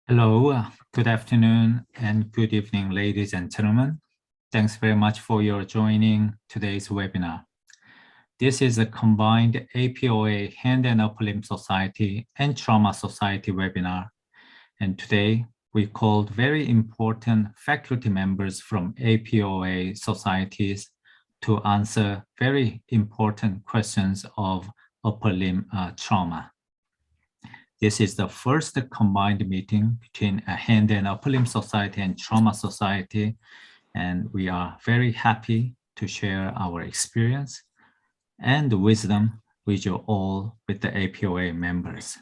Hello, good afternoon and good evening, ladies and gentlemen. Thanks very much for your joining today's webinar. This is a combined APOA Hand and Upper Limb Society and Trauma Society webinar. And today we called very important faculty members from APOA societies to answer very important questions of upper limb trauma. This is the first combined meeting between a Hand and Upper Limb Society and Trauma Society, and we are very happy to share our experience and wisdom with you all, with the APOA members.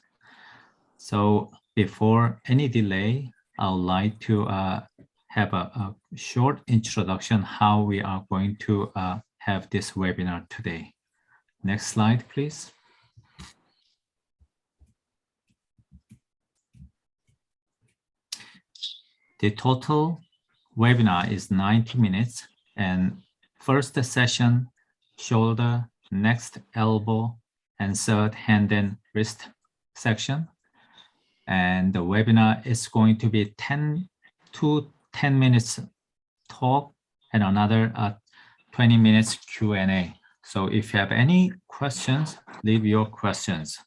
So before any delay, I would like to have a short introduction how we are going to have this webinar today. Next slide, please. The total webinar is 90 minutes, and first session, shoulder, next elbow, and third hand and wrist section. And the webinar is going to be 10 minutes talk and another 20 minutes Q&A. So if you have any questions, leave your questions.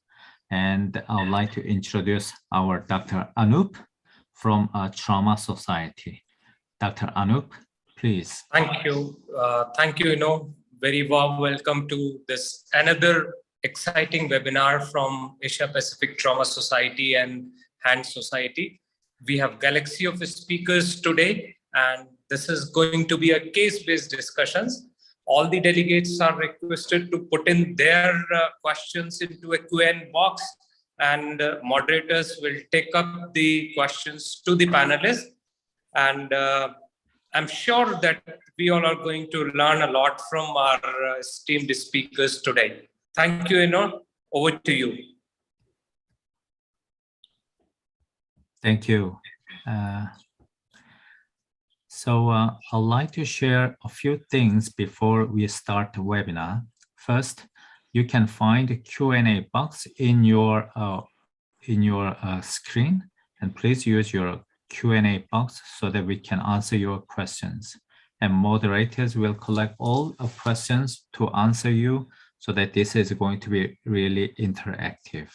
And I would like to introduce our Dr. Anup from Trauma Society. Dr. Anup, please. Thank you. Thank you, very warm welcome to this another exciting webinar from Asia Pacific Trauma Society and Hand Society. We have galaxy of speakers today, and this is going to be a case-based discussions. All the delegates are requested to put in their questions into a Q&A box, and moderators will take up the questions to the panelists. And I'm sure that we all are going to learn a lot from our esteemed speakers today. Thank you, over to you. Thank you. So I'd like to share a few things before we start the webinar. First, you can find a Q&A box in your screen, and please use your Q&A box so that we can answer your questions. And moderators will collect all of questions to answer you so that this is going to be really interactive.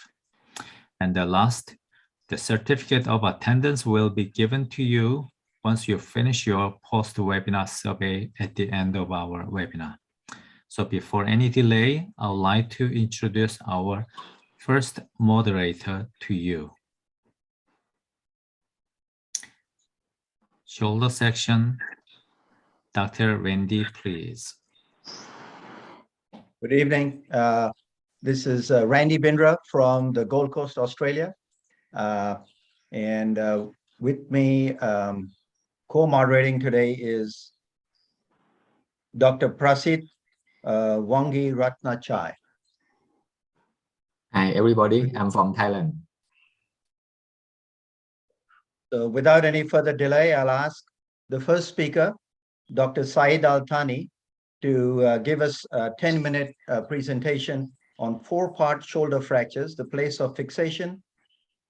And the last, the certificate of attendance will be given to you once you finish your post-webinar survey at the end of our webinar. So before any delay, I would like to introduce our first moderator to you. Shoulder section, Dr. Randy, please. Good evening. This is Randy Bindra from the Gold Coast, Australia. And with me, co-moderating today is Dr. Prasit Wangi Ratnachai. Hi, everybody. I'm from Thailand. So without any further delay, I'll ask the first speaker, Dr. Saeed Al-Thani, to give us a 10-minute presentation on 4-part shoulder fractures, the place of fixation,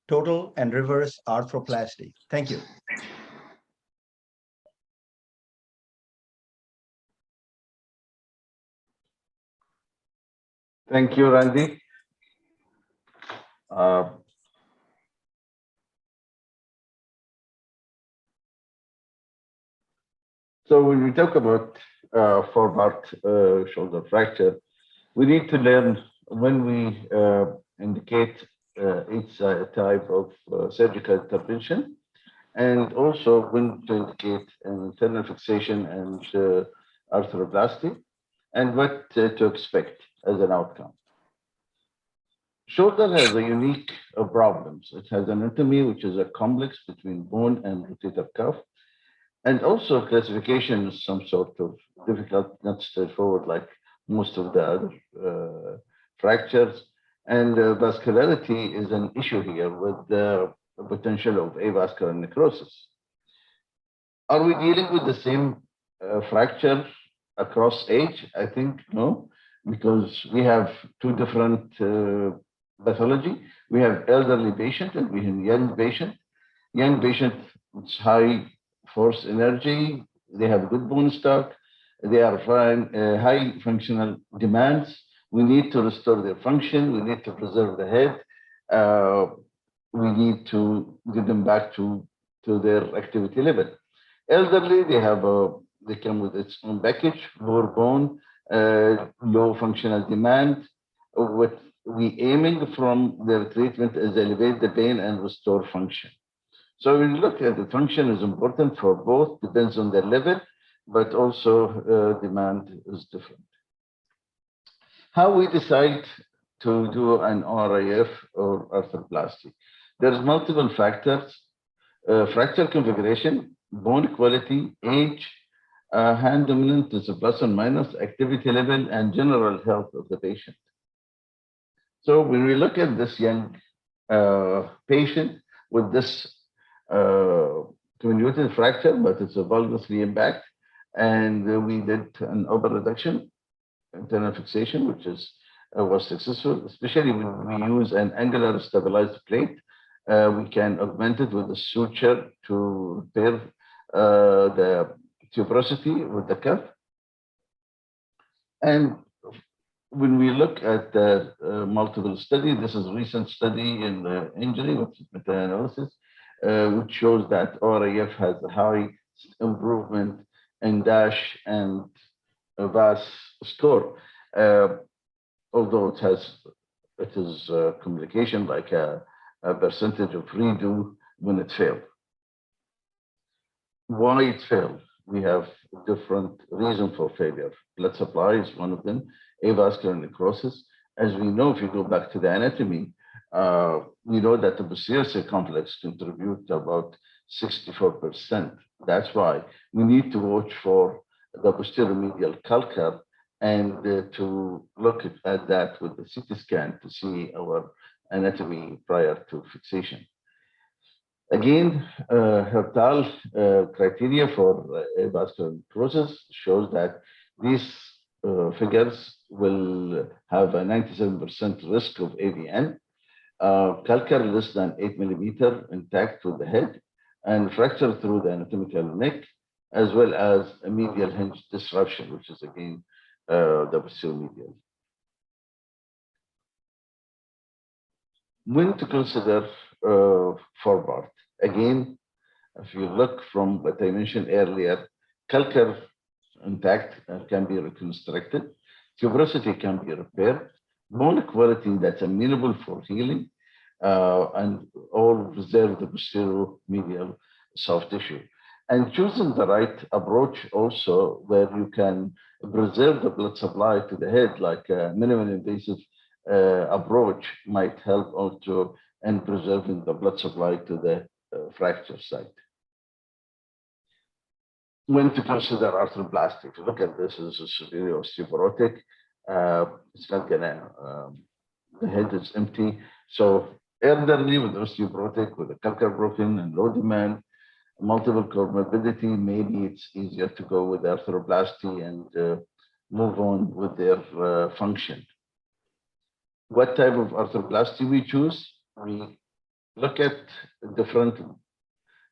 total and reverse arthroplasty. Thank you. Thank you, Randy. So when we talk about 4-part shoulder fracture, we need to learn when we indicate each type of surgical intervention, and also when to indicate an internal fixation and arthroplasty, and what to expect as an outcome. Shoulder has a unique problems. It has an anatomy which is a complex between bone and rotator cuff, and also classification is some sort of difficult, not straightforward like most of the other fractures. And vascularity is an issue here with the potential of avascular necrosis. Are we dealing with the same fracture across age? I think no, because we have 2 different pathology. We have elderly patient and we have young patient. young patient, it's high force energy, they have good bone stock, they are high functional demands. We need to restore their function, we need to preserve the head, we need to get them back to their activity level. Elderly, they come with its own package, lower bone, low functional demand. What we aiming from their treatment is elevate the pain and restore function. So when you look at the function is important for both, depends on their level, but also demand is different. How we decide to do an RIF or arthroplasty? There's multiple factors, fracture configuration, bone quality, age, hand dominant is a plus or minus, activity level, and general health of the patient. So when we look at this young patient with this comminuted fracture, but it's a valgus impact, and we did an open reduction, internal fixation, which was successful, especially when we use an angular stabilized plate. We can augment it with a suture to repair the tuberosity with the cuff. And when we look at the multiple study, this is a recent study in the injury, which is meta-analysis, which shows that RIF has a high improvement in DASH and VAS score, although it is a complication like a percentage of redo when it failed. Why it failed? We have different reasons for failure. Blood supply is one of them, avascular necrosis. As we know, if you go back to the anatomy, we know that the posterior circumflex contribute about 64%. That's why we need to watch for the posterior medial calcar and to look at that with the CT scan to see our anatomy prior to fixation. Again, Hertal criteria for avascular necrosis shows that these figures will have a 97% risk of AVN, calcar less than 8 millimeter intact with the head, and fracture through the anatomical neck, as well as a medial hinge disruption, which is again the posterior medial. When to consider forward? Again, if you look from what I mentioned earlier, calcar intact can be reconstructed, tuberosity can be repaired, bone quality that's amenable for healing, and all preserve the posterior medial soft tissue. And choosing the right approach also, where you can preserve the blood supply to the head, like a minimally invasive approach might help also in preserving the blood supply to the fracture site. When to consider arthroplasty? If you look at this as a superior osteoporotic, it's not gonna, the head is empty. So elderly with osteoporotic, with a calcar broken and low demand, multiple comorbidity, maybe it's easier to go with arthroplasty and move on with their function. What type of arthroplasty we choose? We look at different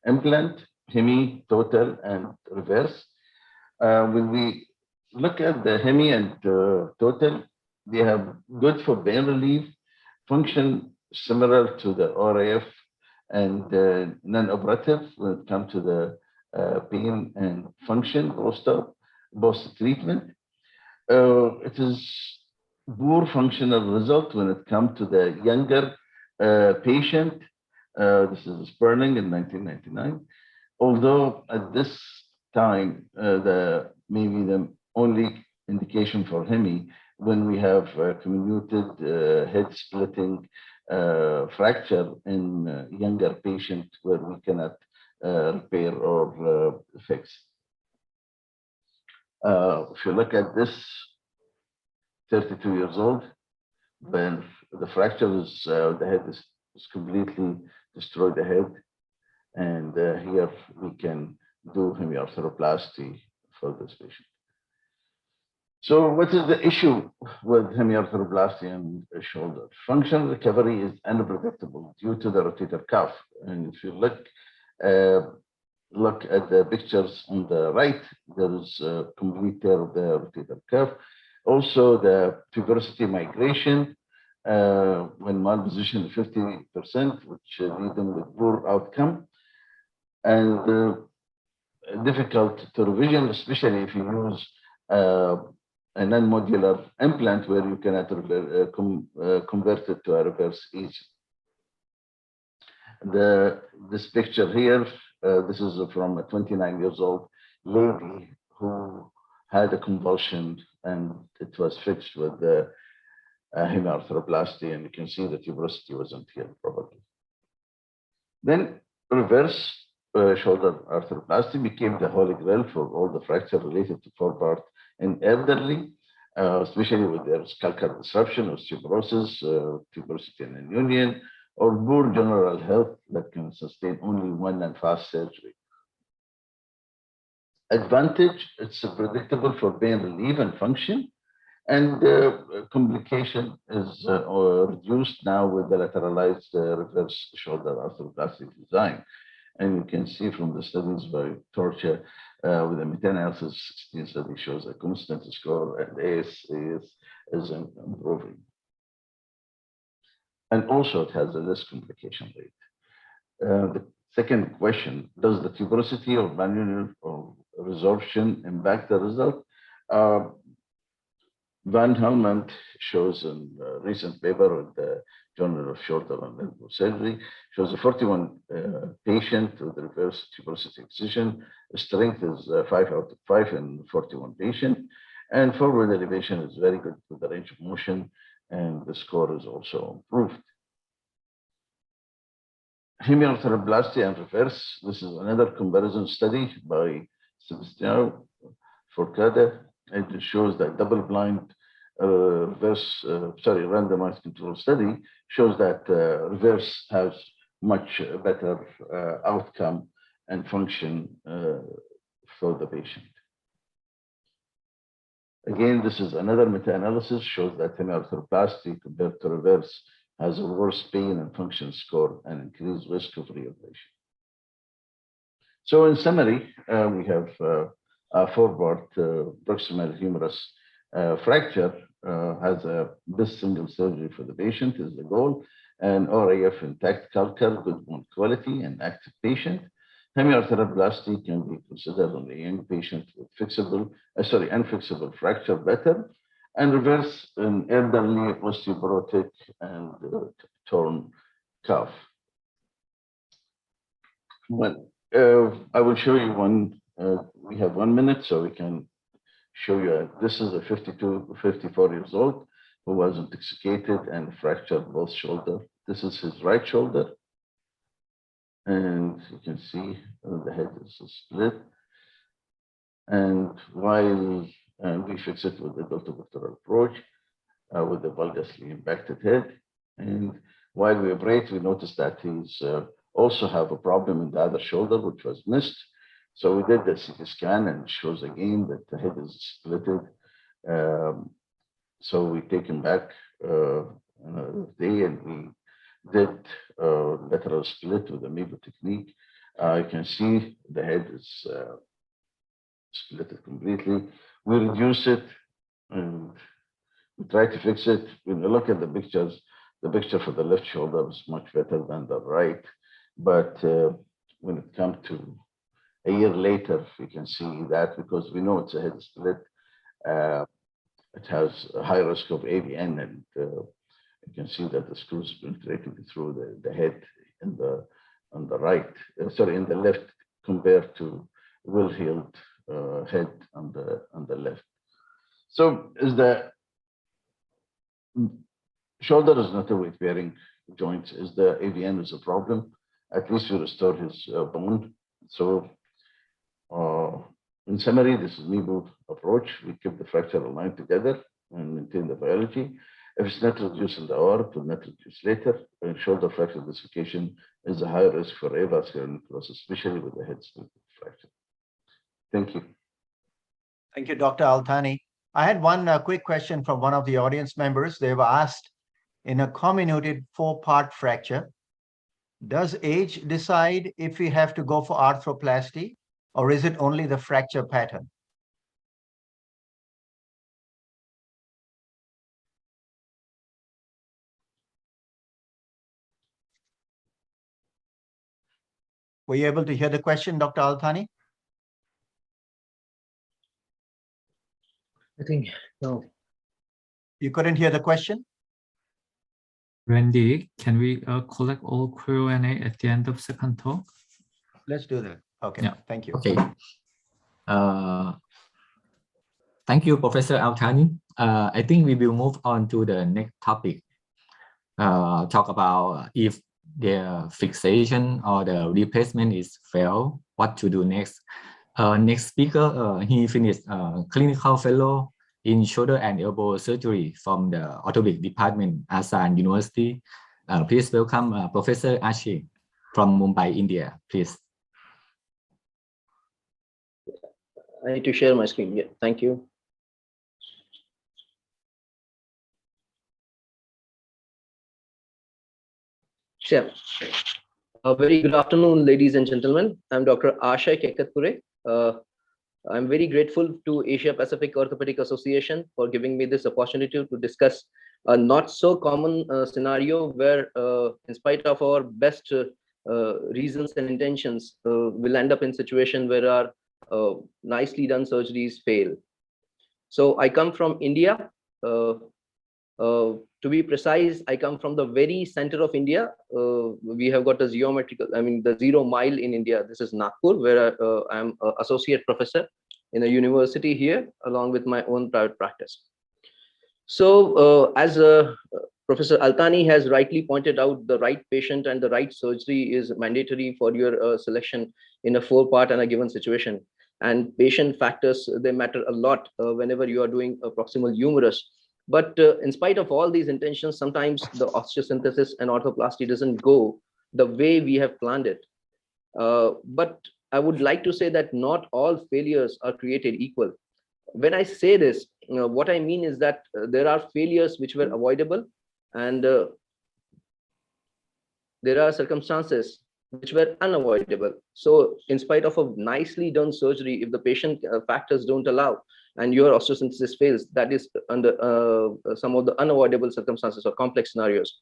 implant, hemi, total, and reverse. When we look at the hemi and total, they have good for pain relief, function similar to the RIF and non-operative when it comes to the pain and function post-treatment. It is poor functional result when it comes to the younger patient. This is Sperling in 1999. Although at this time, maybe the only indication for hemi when we have comminuted head splitting fracture in younger patient where we cannot repair or fix. If you look at this, 32 years old, when the fracture is, the head is completely destroyed the head. And here we can do hemiarthroplasty for this patient. So what is the issue with hemiarthroplasty and shoulder? Functional recovery is unpredictable due to the rotator cuff. And if you look look at the pictures on the right, there is a complete tear of the rotator cuff. Also, the tuberosity migration, when malpositioned 50%, which lead them with poor outcome. And difficult to revision, especially if you use a non-modular implant where you cannot convert it to a reverse easy. This picture here, this is from a 29 years old lady who had a convulsion and it was fixed with the hemiarthroplasty, and you can see the tuberosity wasn't healed properly. Then reverse shoulder arthroplasty became the holy grail for all the fracture related to forepart in elderly, especially with their scalcal disruption, osteoporosis, tuberosity and union, or poor general health that can sustain only one and fast surgery. Advantage, it's predictable for pain relief and function, and complication is reduced now with the lateralized reverse shoulder arthroplastic design. And you can see from the studies by Torture with the meta-analysis 16 study shows a constant score, and AS is improving. And also it has a less complication rate. The second question, does the tuberosity or manual or resorption impact the result? Van Helmont shows in a recent paper with the Journal of Shoulder and Elbow Surgery, shows a 41 patient with reverse tuberosity excision. Strength is 5 out of 5 in 41 patient. And forward elevation is very good with the range of motion, and the score is also improved. Hemiarthroplasty and reverse. This is another comparison study by Sebastião Forcada. It shows that double-blind randomized control study shows that reverse has much better outcome and function for the patient. Again, this is another meta-analysis shows that hemiarthroplasty compared to reverse has a worse pain and function score and increased risk of reoperation. So in summary, we have a forward proximal humerus fracture has a best single surgery for the patient is the goal, and RAF intact calcar, good bone quality, and active patient. Hemiarthroplasty can be considered on a young patient with unfixable fracture better, and reverse in elderly osteoporotic and torn cuff. Well, I will show you one. We have 1 minute, so we can show you. This is a 54 years old who was intoxicated and fractured both shoulder. This is his right shoulder. And you can see the head is split. And while we fix it with the deltovertebral approach with the valgusly impacted head. And while we operate, we noticed that he's also have a problem in the other shoulder, which was missed. So we did the CT scan and it shows again that the head is splitted. So we take him back another day and we did lateral split with the MEBO technique. You can see the head is split completely. We reduce it and we try to fix it. When you look at the pictures, the picture for the left shoulder is much better than the right. But when it comes to a year later, you can see that because we know it's a head split, it has a high risk of AVN, and you can see that the screws penetrating through the head in the on the right, in the left, compared to well-healed head on the left. So is the shoulder is not a weight-bearing joint. Is the AVN is a problem? At least we restore his bone. So in summary, this is MEBO approach. We keep the fracture aligned together and maintain the biology. If it's not reduced in the hour, it will not reduce later. And shoulder fracture dislocation is a high risk for avascular necrosis, especially with the head split fracture. Thank you. Thank you, Dr. Altani. I had one quick question from one of the audience members. They were asked, in a comminuted 4-part fracture, Does age decide if we have to go for arthroplasty, or is it only the fracture pattern? Were you able to hear the question, Dr. Altani? I think no. You couldn't hear the question? Randy, can we collect all Q&A at the end of second talk? Let's do that. Okay, Yeah. thank you. Okay. Thank you, Professor Altani. I think we will move on to the next topic. Talk about if the fixation or the replacement is failed, what to do next. Next speaker, he finished clinical fellow in shoulder and elbow surgery from the orthopedic department, Asan University. Please welcome Professor Ashi from Mumbai, India, please. I need to share my screen. Yeah, thank you. Sure. A very good afternoon, ladies and gentlemen. I'm Dr. Ashay Kekatpure. I'm very grateful to Asia Pacific Orthopedic Association for giving me this opportunity to discuss a not so common scenario where, in spite of our best reasons and intentions, we'll end up in a situation where our nicely done surgeries fail. So I come from India. To be precise, I come from the very center of India. We have got a the 0 mile in India. This is Nagpur, where I'm an associate professor in a university here, along with my own private practice. So as Professor Altani has rightly pointed out, the right patient and the right surgery is mandatory for your selection in a 4-part and a given situation. And patient factors, they matter a lot whenever you are doing a proximal humerus. But in spite of all these intentions, sometimes the osteosynthesis and orthoplasty doesn't go the way we have planned it. But I would like to say that not all failures are created equal. When I say this, what I mean is that there are failures which were avoidable, and there are circumstances which were unavoidable. So in spite of a nicely done surgery, if the patient factors don't allow and your osteosynthesis fails, that is under some of the unavoidable circumstances or complex scenarios.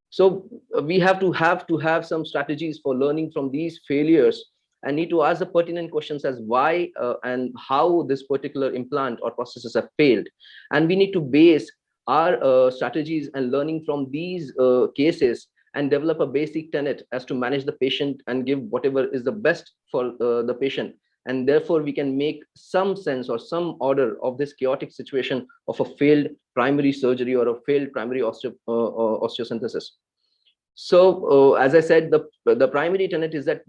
So we have to have some strategies for learning from these failures and need to ask the pertinent questions as why and how this particular implant or prosthesis have failed. And we need to base our strategies and learning from these cases and develop a basic tenet as to manage the patient and give whatever is the best for the patient. And therefore, we can make some sense or some order of this chaotic situation of a failed primary surgery or a failed primary osteosynthesis. So as I said, the primary tenet is that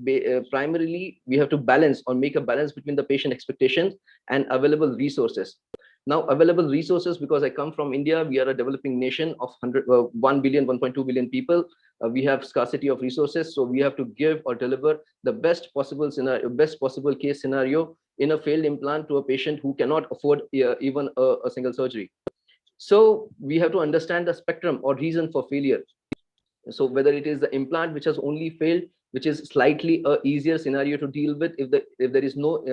primarily we have to balance or make a balance between the patient expectations and available resources. Now, available resources, because I come from India, we are a developing nation of 1 billion, 1.2 billion people. We have scarcity of resources, so we have to give or deliver the best possible scenario, best possible case scenario in a failed implant to a patient who cannot afford even a single surgery. So we have to understand the spectrum or reason for failure. So whether it is the implant which has only failed, which is slightly a easier scenario to deal with if there is no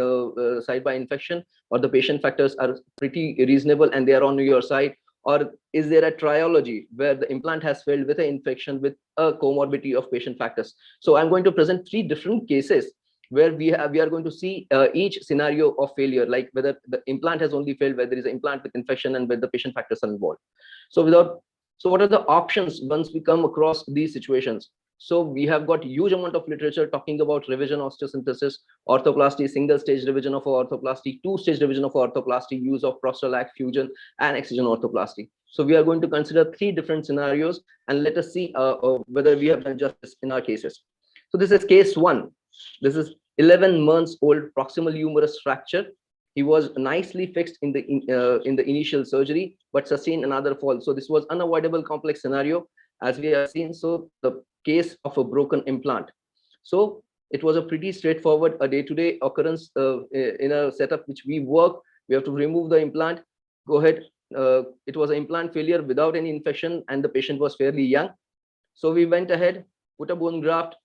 side-by infection, or the patient factors are pretty reasonable and they are on your side, or is there a triology where the implant has failed with an infection with a comorbidity of patient factors? So I'm going to present 3 different cases where we are going to see each scenario of failure, like whether the implant has only failed, whether there is an implant with infection, and whether the patient factors are involved. So what are the options once we come across these situations? So we have got huge amount of literature talking about revision osteosynthesis, orthoplasty, single stage revision of orthoplasty, 2-stage revision of orthoplasty, use of prostalac fusion and excision orthoplasty. So we are going to consider 3 different scenarios and let us see whether we have done justice in our cases. So this is case 1. This is 11 months old proximal humerus fracture. He was nicely fixed in the initial surgery, but sustained another fall. So this was unavoidable complex scenario, as we have seen. So the case of a broken implant. So it was a pretty straightforward, a day-to-day occurrence in a setup which we work. We have to remove the implant. Go ahead. It was an implant failure without any infection, and the patient was fairly young. So we went ahead. put a bone graft,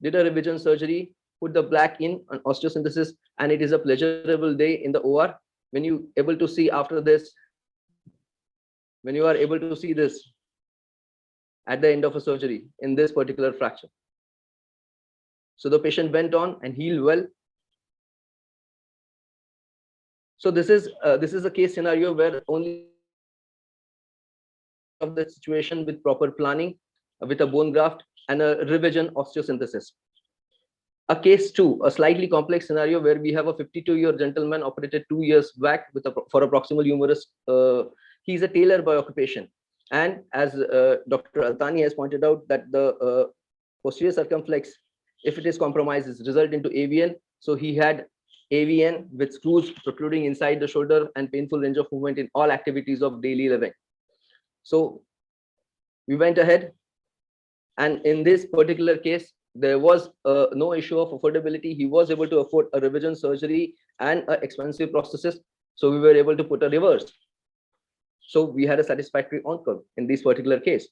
did a revision surgery, put the plaque in on osteosynthesis, and it is a pleasurable day in the OR when you able to see after this, when you are able to see this at the end of a surgery in this particular fracture. So the patient went on and healed well. So this is a case scenario where only of the situation with proper planning, with a bone graft and a revision osteosynthesis. A case 2, a slightly complex scenario where we have a 52-year gentleman operated 2 years back for a proximal humerus. He's a tailor by occupation. And as Dr. Altani has pointed out, that the posterior circumflex, if it is compromised, is result into AVN. So he had AVN with screws protruding inside the shoulder and painful range of movement in all activities of daily living. So we went ahead, and in this particular case, there was no issue of affordability. He was able to afford a revision surgery and an expensive prosthesis. So we were able to put a reverse. So we had a satisfactory outcome in this particular case.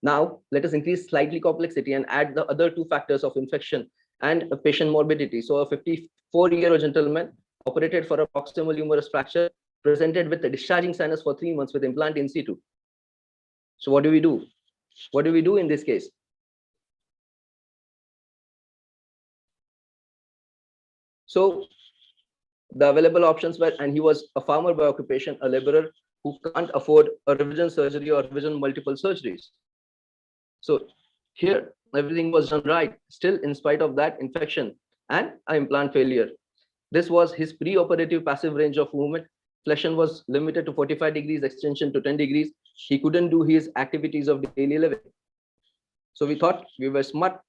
Now, let us increase slightly complexity and add the other 2 factors of infection and patient morbidity. So a 54-year-old gentleman operated for a proximal humerus fracture, presented with a discharging sinus for 3 months with implant in situ. So what do we do? What do we do in this case? So the available options were, and he was a farmer by occupation, a laborer who can't afford a revision surgery or revision multiple surgeries. So here everything was done right. Still, in spite of that, infection and an implant failure. This was his pre-operative passive range of movement. Flexion was limited to 45 degrees, extension to 10 degrees. He couldn't do his activities of daily living. So we thought we were smart.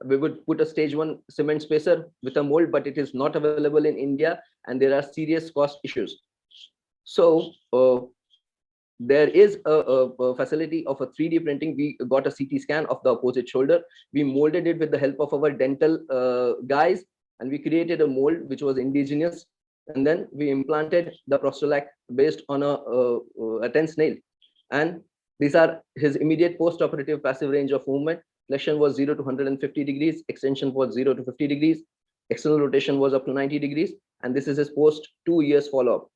We would put a stage 1 cement spacer with a mold, but it is not available in India, and there are serious cost issues. So there is a facility of a 3D printing. We got a CT scan of the opposite shoulder. We molded it with the help of our dental guys, and we created a mold which was indigenous. And then we implanted the Prostolac based on a tense nail. And these are his immediate post-operative passive range of movement. Flexion was 0 to 150 degrees. Extension was 0 to 50 degrees. External rotation was up to 90 degrees. And this is his post 2 years follow-up.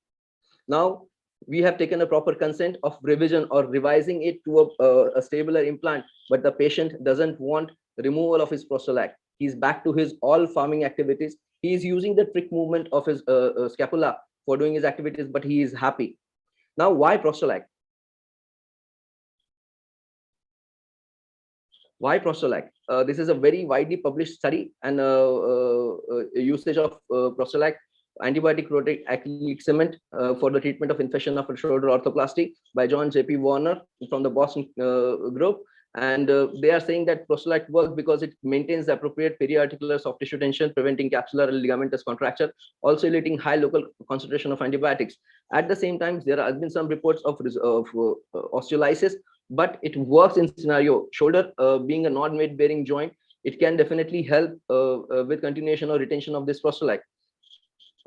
Now, we have taken a proper consent of revision or revising it to a stabler implant, but the patient doesn't want removal of his Prostolac. He's back to his all farming activities. He is using the trick movement of his scapula for doing his activities, but he is happy. Now, why Prostolac? Why Prostolac? This is a very widely published study, and usage of Prostolac, antibiotic coated acrylic cement for the treatment of infection of shoulder orthoplasty by John J.P. Warner from the Boston group. And they are saying that Prostolac works because it maintains the appropriate periarticular soft tissue tension, preventing capsular and ligamentous contracture, also eliciting high local concentration of antibiotics. At the same time, there have been some reports of osteolysis, but it works in scenario. Shoulder being a non-weight bearing joint, it can definitely help with continuation or retention of this Prostolac.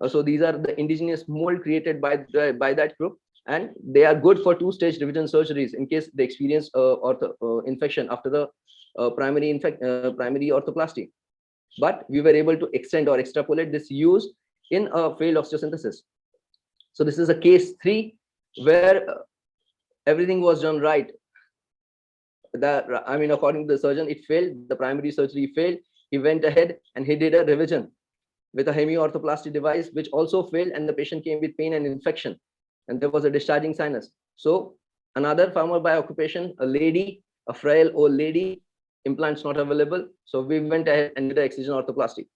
So these are the indigenous mold created by that group, and they are good for 2-stage revision surgeries in case they experience infection after the primary orthoplasty. But we were able to extend or extrapolate this use in a failed osteosynthesis. So this is a case 3 where everything was done right. According to the surgeon, it failed. The primary surgery failed. He went ahead and he did a revision with a hemiorthoplasty device, which also failed, and the patient came with pain and infection, and there was a discharging sinus. So another farmer by occupation, a lady, a frail old lady, implants not available. So we went ahead and did an excision orthoplasty.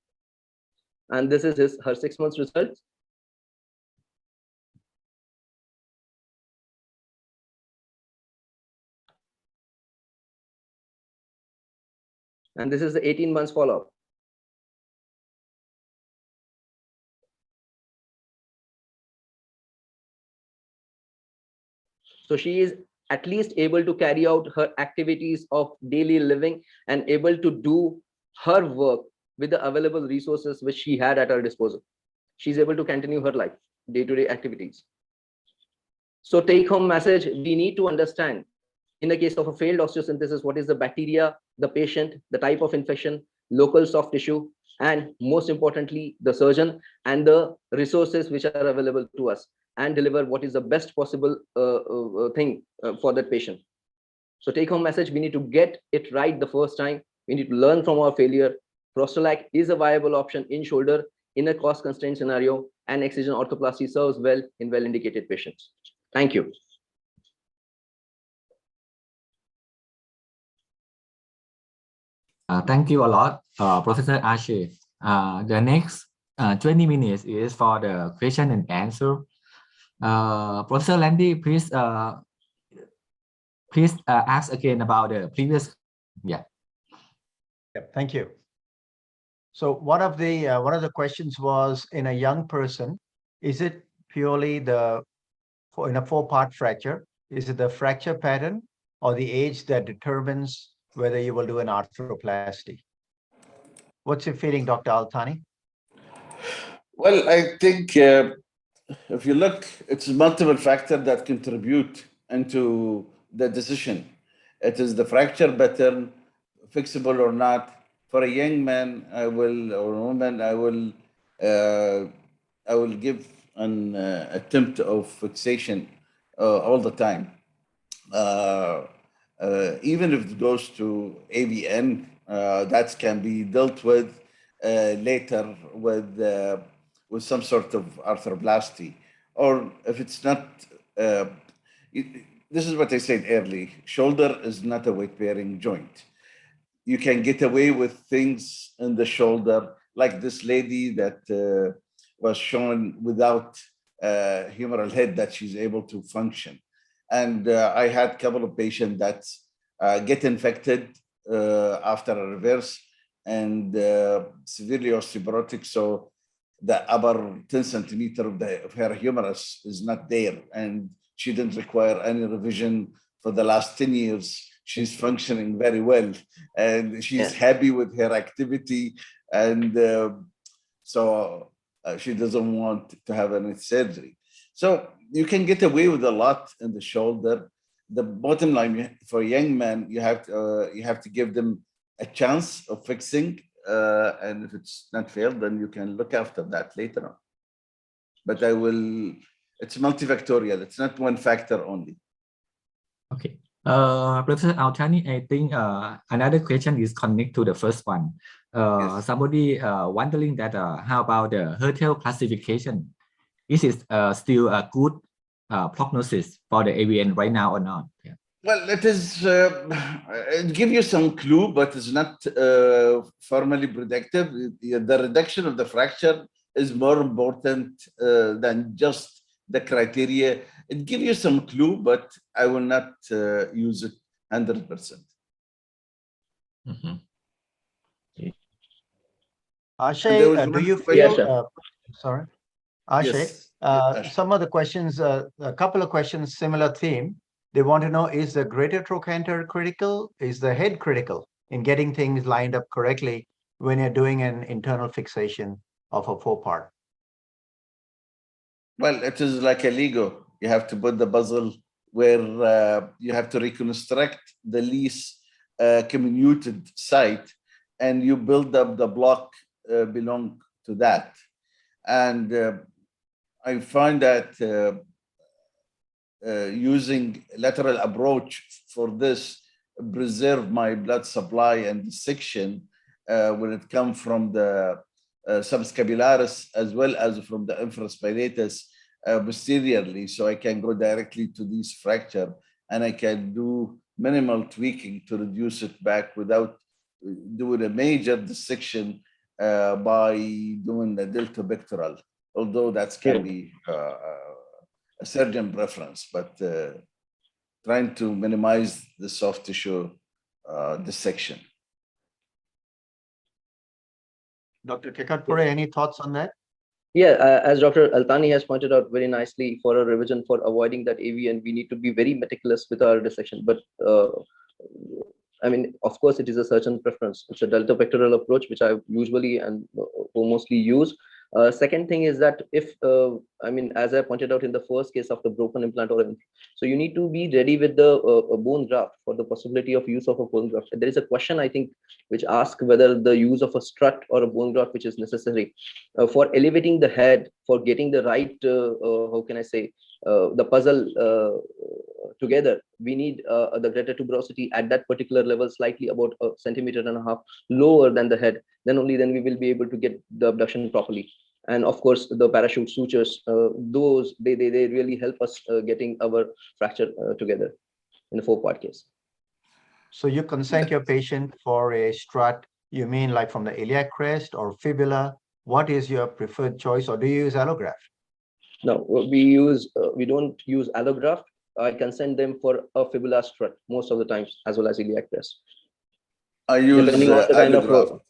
And this is her 6 months results. And this is the 18 months follow-up. So she is at least able to carry out her activities of daily living and able to do her work with the available resources which she had at her disposal. She's able to continue her life, day-to-day activities. So take home message, we need to understand In the case of a failed osteosynthesis, what is the bacteria, the patient, the type of infection, local soft tissue, and most importantly, the surgeon and the resources which are available to us, and deliver what is the best possible thing for that patient. So take home message, we need to get it right the first time. We need to learn from our failure. Prostalac is a viable option in shoulder in a cost constrained scenario, and excision orthoplasty serves well in well indicated patients. Thank you. Thank you a lot, Professor Ashe. The next 20 minutes is for the question and answer. Professor Landy, please ask again about the previous. Yeah. Yep, thank you. So one of the questions was, in a young person, is it purely in a 4-part fracture? Is it the fracture pattern or the age that determines whether you will do an arthroplasty? What's your feeling, Dr. Altani? Well, I think if you look, it's multiple factors that contribute into the decision. It is the fracture pattern, fixable or not. For a young man, or a woman, I will give an attempt of fixation all the time. Even if it goes to AVN, that can be dealt with later with some sort of arthroplasty. Or if it's not, this is what I said early, shoulder is not a weight-bearing joint. You can get away with things in the shoulder, like this lady that was shown without humeral head, that she's able to function. And I had a couple of patients that get infected after a reverse and severely osteoporotic. So the upper 10 centimeter of her humerus is not there, and she didn't require any revision for the last 10 years. She's functioning very well, and she's happy with her activity. And so she doesn't want to have any surgery. So you can get away with a lot in the shoulder. The bottom line, for a young man, you have to give them a chance of fixing, and if it's not failed, then you can look after that later on. But it's multifactorial. It's not one factor only. Okay. Professor Altani, I think another question is connected to the first one. Yes. Somebody wondering that how about the H&UL classification? Is it still a good prognosis for the AVN right now or not? Yeah. Well, it is. It gives you some clue, but it's not formally predictive. The reduction of the fracture is more important than just the criteria. It gives you some clue, but I will not use it 100%. Mm-hmm. Ashe, do you feel? Yeah, sorry, Ashe. Yes. Some of the questions, a couple of questions, similar theme. They want to know: is the greater trochanter critical? Is the head critical in getting things lined up correctly when you're doing an internal fixation of a 4-part? Well, it is like a Lego. You have to put the puzzle where you have to reconstruct the least comminuted site, and you build up the block belong to that. And I find that using lateral approach for this preserve my blood supply and dissection when it comes from the subscapularis as well as from the infraspinatus posteriorly, so I can go directly to this fracture, and I can do minimal tweaking to reduce it back without doing a major dissection by doing the delta pectoral, although that can be a surgeon preference, but trying to minimize the soft tissue dissection. Dr. Kekatpure, any thoughts on that? Yeah, as Dr. Altani has pointed out very nicely, for a revision for avoiding that AVN, we need to be very meticulous with our dissection. But I mean, of course, it is a surgeon preference. It's a delta pectoral approach, which I usually and mostly use. Second thing is that if, I mean, as I pointed out in the first case of the broken implant so you need to be ready with the bone graft for the possibility of use of a bone graft. There is a question, I think, which asks whether the use of a strut or a bone graft which is necessary for elevating the head, for getting the right, how can I say, the puzzle together. We need the greater tuberosity at that particular level, slightly about 1.5 centimeters lower than the head. Then only then we will be able to get the abduction properly. And of course, the parachute sutures, those they really help us getting our fracture together in a 4-part case. So you consent your patient for a strut, you mean like from the iliac crest or fibula? What is your preferred choice, or do you use allograft? No, we don't use allograft. I consent them for a fibula strut most of the times, as well as iliac crest. I use Depending on the kind of allograft.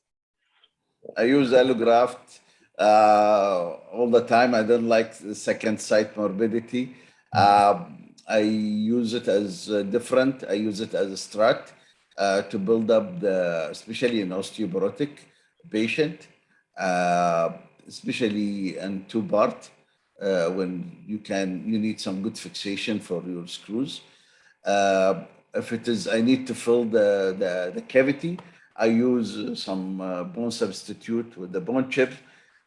I use allograft all the time. I don't like the second site morbidity. I use it as different. I use it as a strut to build up the, especially in osteoporotic patient, especially in 2-part when you need some good fixation for your screws. If it is, I need to fill the cavity, I use some bone substitute with the bone chip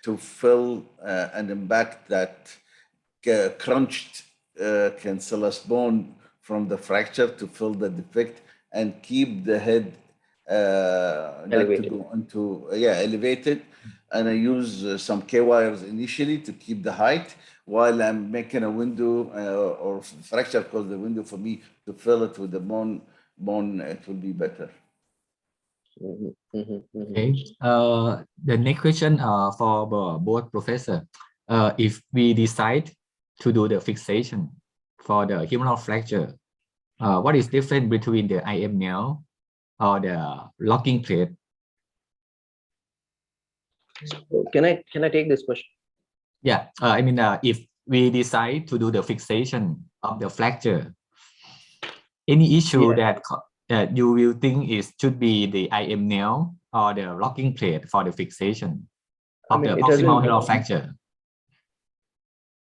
to fill and impact that crunched cancellous bone from the fracture to fill the defect and keep the head not to go into, elevated. And I use some K-wires initially to keep the height while I'm making a window or fracture cause the window for me to fill it with the bone, it will be better. Okay. The next question for both professor. If we decide to do the fixation for the humeral fracture, what is different between the IM nail or the locking plate? Can I take this question? Yeah, I mean, if we decide to do the fixation of the fracture, any issue that you will think is should be the IM nail or the locking plate for the fixation of the proximal neural fracture?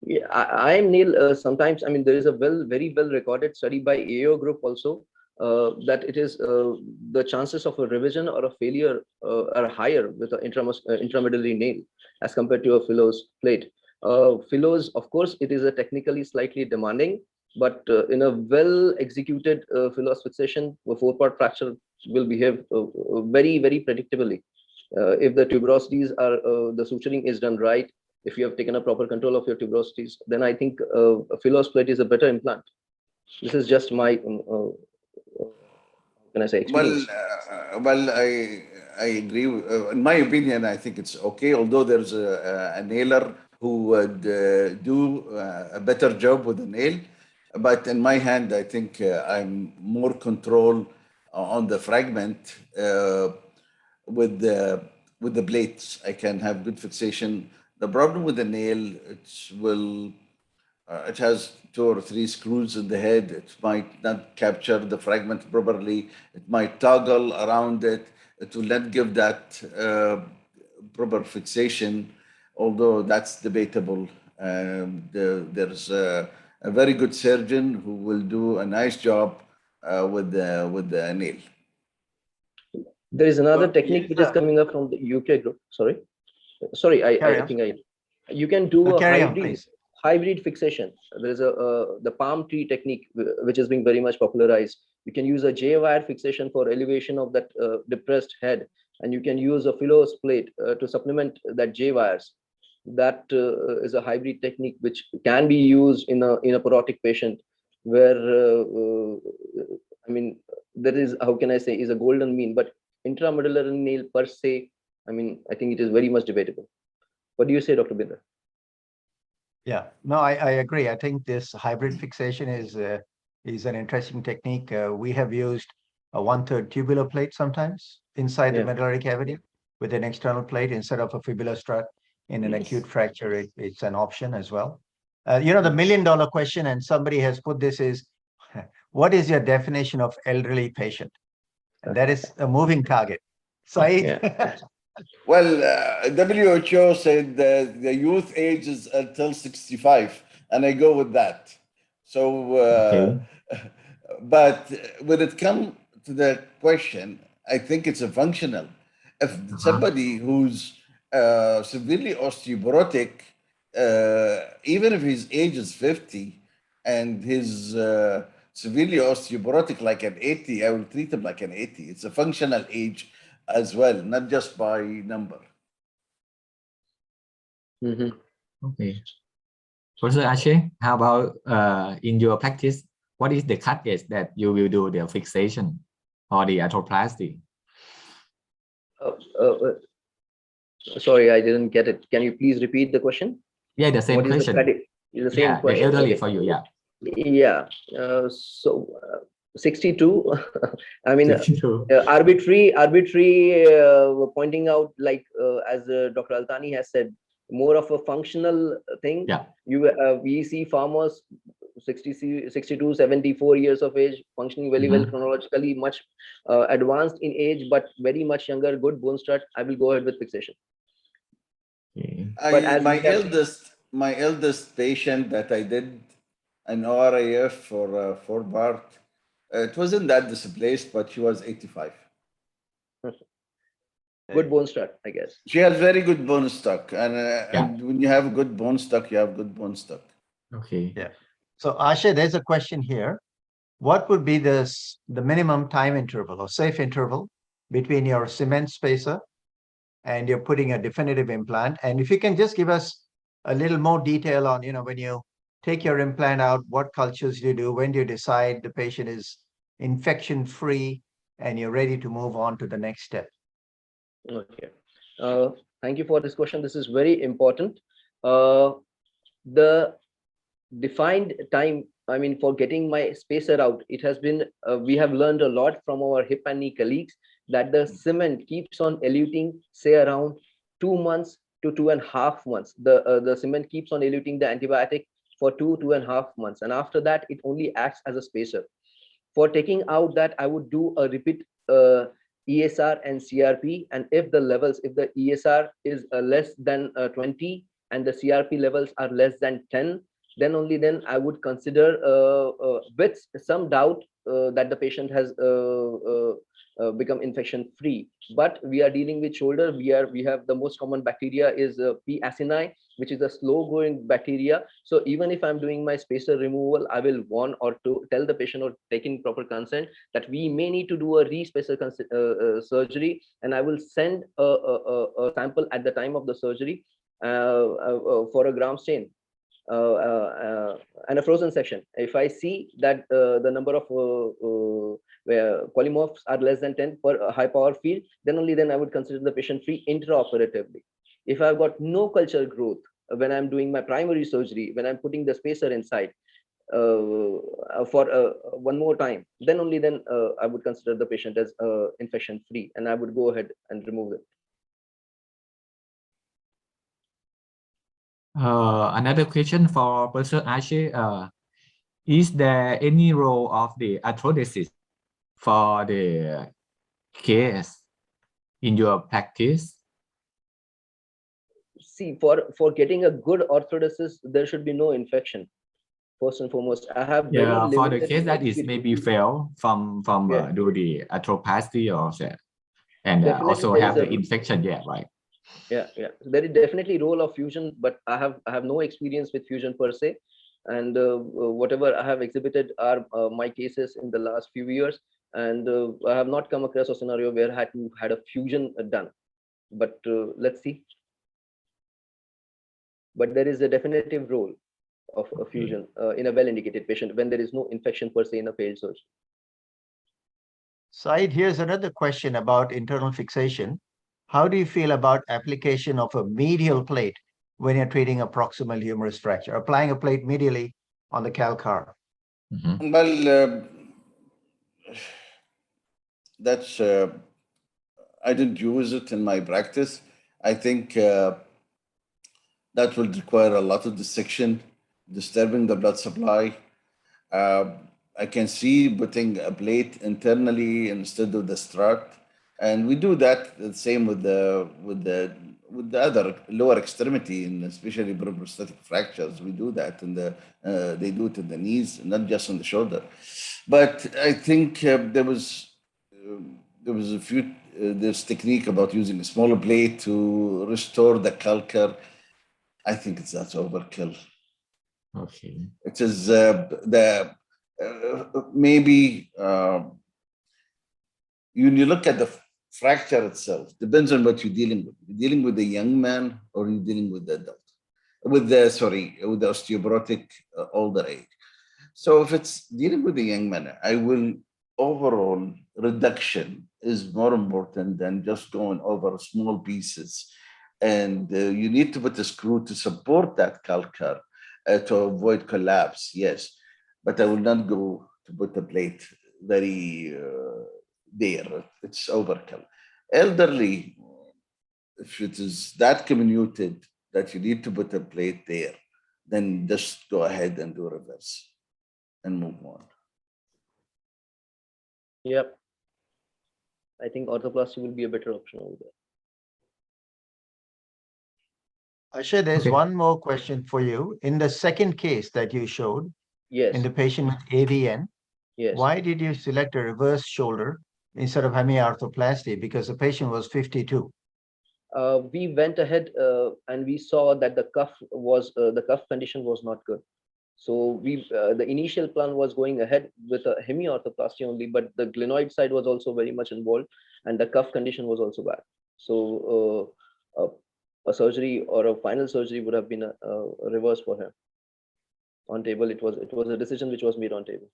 Yeah, IM nail sometimes, I mean, there is a very well recorded study by AO group also that it is the chances of a revision or a failure are higher with an intramedullary nail as compared to a Philo's plate. Philo's, of course, it is a technically slightly demanding, but in a well executed Philo's fixation, a 4-part fracture will behave very predictably. If the tuberosities are, the suturing is done right, if you have taken a proper control of your tuberosities, then I think a Philo's plate is a better implant. This is just my can I say experience? Well, I agree. In my opinion, I think it's okay. Although there's a nailer who would do a better job with the nail, but in my hand, I think I'm more control on the fragment with the blades. I can have good fixation. The problem with the nail, it has 2 or 3 screws in the head. It might not capture the fragment properly. It might toggle around it. It will not give that proper fixation, although that's debatable. There's a very good surgeon who will do a nice job with the nail. There is another technique which is coming up from the UK group. Sorry, I think you can do a hybrid fixation. There is the palm tree technique which is being very much popularized. You can use a J-wire fixation for elevation of that depressed head, and you can use a Philo's plate to supplement that J-wires. That is a hybrid technique which can be used in a porotic patient where I mean, there is, how can I say, is a golden mean, but intramedullary nail per se, I mean, I think it is very much debatable. What do you say, Dr. Binder? Yeah, no, I agree. I think this hybrid fixation is an interesting technique. We have used a 1/3 tubular plate sometimes inside the medullary cavity with an external plate instead of a fibular strut. In an acute fracture, it's an option as well. You know, the $1 million question, and somebody has put this, is what is your definition of elderly patient? And that is a moving target. Saeed, Well, WHO said the youth age is until 65, and I go with that. So, Okay. but when it comes to the question, I think it's a functional. If somebody who's severely osteoporotic, even if his age is 50 and he's severely osteoporotic like an 80, I will treat him like an 80. It's a functional age as well, not just by number. Mhm. Okay. Professor Ashe, how about in your practice, what is the cut age that you will do the fixation or the arthroplasty? Uh, uh, uh, Sorry, I didn't get it. Can you please repeat the question? Yeah, the same What is the question. credit? The same Yeah, the question. elderly Okay. for you. Yeah. Yeah. 62. I mean, 62. arbitrary pointing out, like as Dr. Altani has said, more of a functional thing. Yeah. We see farmers 62, 74 years of age, functioning very well chronologically, much advanced in age, but very much younger, good bone structure. I will go ahead with fixation. Okay. But as My we have, eldest patient that I did an ORIF for Bart, it wasn't that displaced, but she was 85. good bone structure, I guess. She has very good bone stock, Yeah. and when you have good bone stock, you have good bone stock. Okay. Yeah. So Ashe, there's a question here. What would be the minimum time interval or safe interval between your cement spacer and you're putting a definitive implant? And if you can just give us a little more detail on, when you take your implant out, what cultures you do, when do you decide the patient is infection-free and you're ready to move on to the next step? Okay. Thank you for this question. This is very important. The defined time, I mean, for getting my spacer out, it has been, we have learned a lot from our hip and knee colleagues that the cement keeps on eluting, say around 2 months to 2.5 months. The cement keeps on eluting the antibiotic for 2.5 months. And after that, it only acts as a spacer. For taking out that, I would do a repeat ESR and CRP. And if the levels, if the ESR is less than 20 and the CRP levels are less than 10, then only then I would consider with some doubt that the patient has become infection free. But we are dealing with shoulder. We have the most common bacteria is P. acini, which is a slow growing bacteria. So even if I'm doing my spacer removal, I will warn or to tell the patient or taking proper consent that we may need to do a re-spacer surgery, and I will send a sample at the time of the surgery for a gram stain and a frozen section. If I see that the number of polymorphs are less than 10 per high power field, then only then I would consider the patient free intraoperatively. If I've got no culture growth when I'm doing my primary surgery, when I'm putting the spacer inside for one more time, then only then I would consider the patient as infection free, and I would go ahead and remove it. Another question for Professor Ashe. Is there any role of the arthrodesis for the case in your practice? See, for getting a good orthodosis, there should be no infection. First and foremost, I have very limited for the case that is maybe fail from do the arthroplasty or and also have the infection. Yeah, right. Yeah. There is definitely role of fusion, but I have no experience with fusion per se, and whatever I have exhibited are my cases in the last few years, and I have not come across a scenario where I had a fusion done. But let's see. But there is a definitive role of a fusion in a well-indicated patient when there is no infection per se in a failed surgery. Said, here's another question about internal fixation. How do you feel about application of a medial plate when you're treating a proximal humerus fracture, applying a plate medially on the calcar? Well, that's I didn't use it in my practice. I think that will require a lot of dissection, disturbing the blood supply. I can see putting a plate internally instead of the strut. And we do that the same with the other lower extremity, and especially prosthetic fractures. We do that, and they do it in the knees, not just on the shoulder. But I think there was a few this technique about using a smaller blade to restore the calcar. I think that's overkill. Okay. It is maybe when you look at the fracture itself, depends on what you're dealing with. You're dealing with a young man, or you're dealing with the adult, with the osteoporotic older age. So if it's dealing with a young man, overall reduction is more important than just going over small pieces. And you need to put a screw to support that calcar to avoid collapse, yes. But I will not go to put a plate very there. It's overkill. Elderly, if it is that comminuted that you need to put a plate there, then just go ahead and do reverse and move on. Yep. I think orthoplasty will be a better option over there. Asha, there's Okay. one more question for you. In the second case that you showed, Yes. in the patient with AVN, Yes. why did you select a reverse shoulder instead of hemiarthroplasty? Because the patient was 52. We went ahead and we saw that the cuff condition was not good. So the initial plan was going ahead with a hemiarthroplasty only, but the glenoid side was also very much involved, and the cuff condition was also bad. So a surgery or a final surgery would have been a reverse for him. On table, it was a decision which was made on table.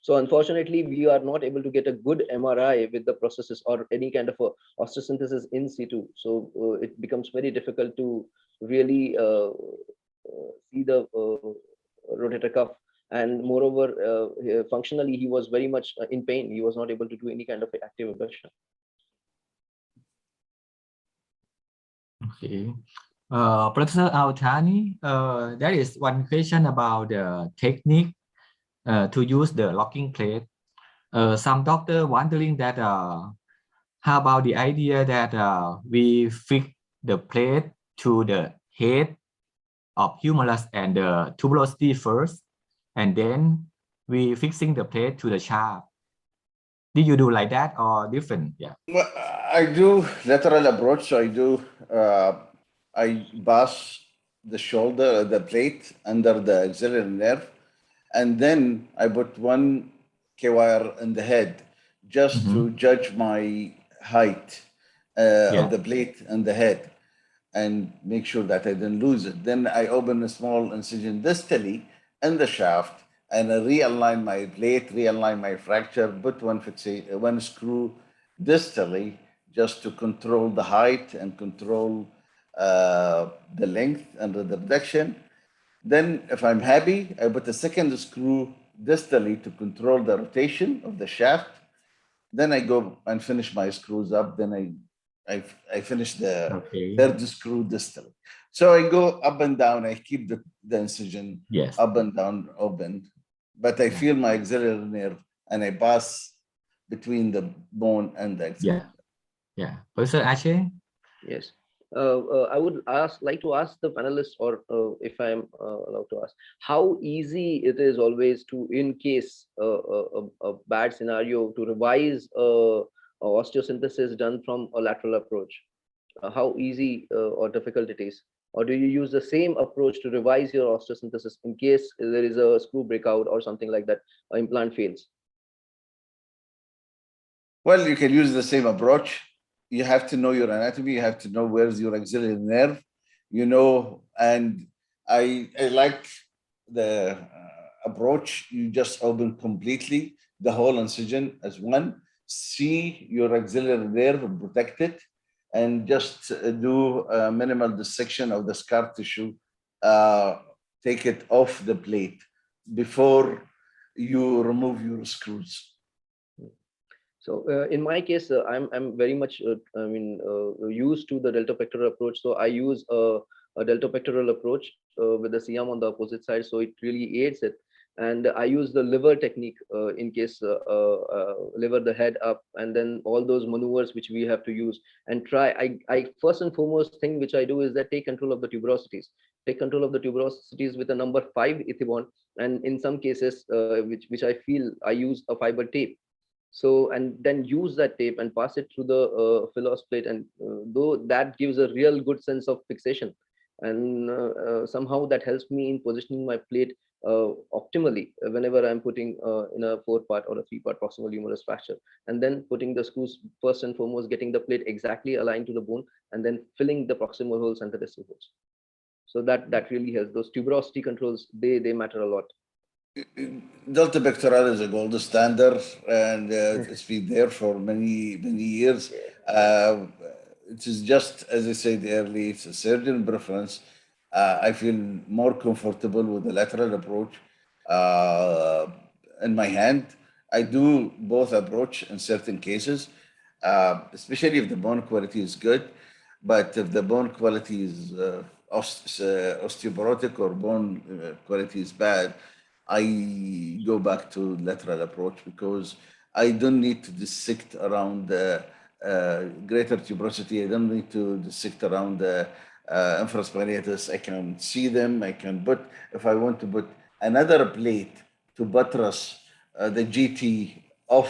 So unfortunately, we are not able to get a good MRI with the processes or any kind of a osteosynthesis in situ. So it becomes very difficult to really see the rotator cuff. And moreover, functionally, he was very much in pain. He was not able to do any kind of active abduction. Okay. Professor Altani, there is one question about the technique to use the locking plate. Some doctor wondering that how about the idea that we fix the plate to the head of humerus and the tuberosity first, and then we fixing the plate to the shaft. Did you do like that or different? Yeah. Well, I do lateral approach. So I pass the shoulder, the plate under the axillary nerve, and then I put one K-wire in the head just to judge my height of the plate and the head and make sure that I didn't lose it. Then I open a small incision distally in the shaft and I realign my plate, realign my fracture, put one screw distally just to control the height and control the length and the reduction. Then if I'm happy, I put a second screw distally to control the rotation of the shaft. Then I go and finish my screws up. Then I finish the third screw distally. So I go up and down. I keep the incision up and down open, but I feel my axillary nerve and I pass between the bone and the axillary. Yeah. Professor Ashe? Yes. I would like to ask the panelists, or if I'm allowed to ask, how easy it is always to, in case a bad scenario, to revise osteosynthesis done from a lateral approach. How easy or difficult it is? Or do you use the same approach to revise your osteosynthesis in case there is a screw breakout or something like that, or implant fails? Well, you can use the same approach. You have to know your anatomy. You have to know where's your axillary nerve, and I like the approach. You just open completely the whole incision as one, see your axillary nerve protected, and just do a minimal dissection of the scar tissue, take it off the plate before you remove your screws. So in my case, I'm very much used to the deltopectoral approach. So I use a deltopectoral approach with the CM on the opposite side. So it really aids it. And I use the liver technique in case liver the head up, and then all those maneuvers which we have to use and try. I first and foremost thing which I do is that take control of the tuberosities. Take control of the tuberosities with a number 5 ethibond, and in some cases which I feel, I use a fiber tape. So, and then use that tape and pass it through the Philos plate, and though that gives a real good sense of fixation, and somehow that helps me in positioning my plate optimally whenever I'm putting in a 4-part or a 3-part proximal humerus fracture, and then putting the screws first and foremost, getting the plate exactly aligned to the bone, and then filling the proximal holes and the distal holes. So that really helps. Those tuberosity controls, they matter a lot. Delta pectoral is a gold standard, and it's been there for many years. It is just, as I said earlier, it's a surgeon preference. I feel more comfortable with the lateral approach. In my hand, I do both approach in certain cases, especially if the bone quality is good. But if the bone quality is osteoporotic or bone quality is bad, I go back to lateral approach, because I don't need to dissect around the greater tuberosity. I don't need to dissect around the infraspinatus. I can see them. I can put, if I want to put another plate to buttress the GT of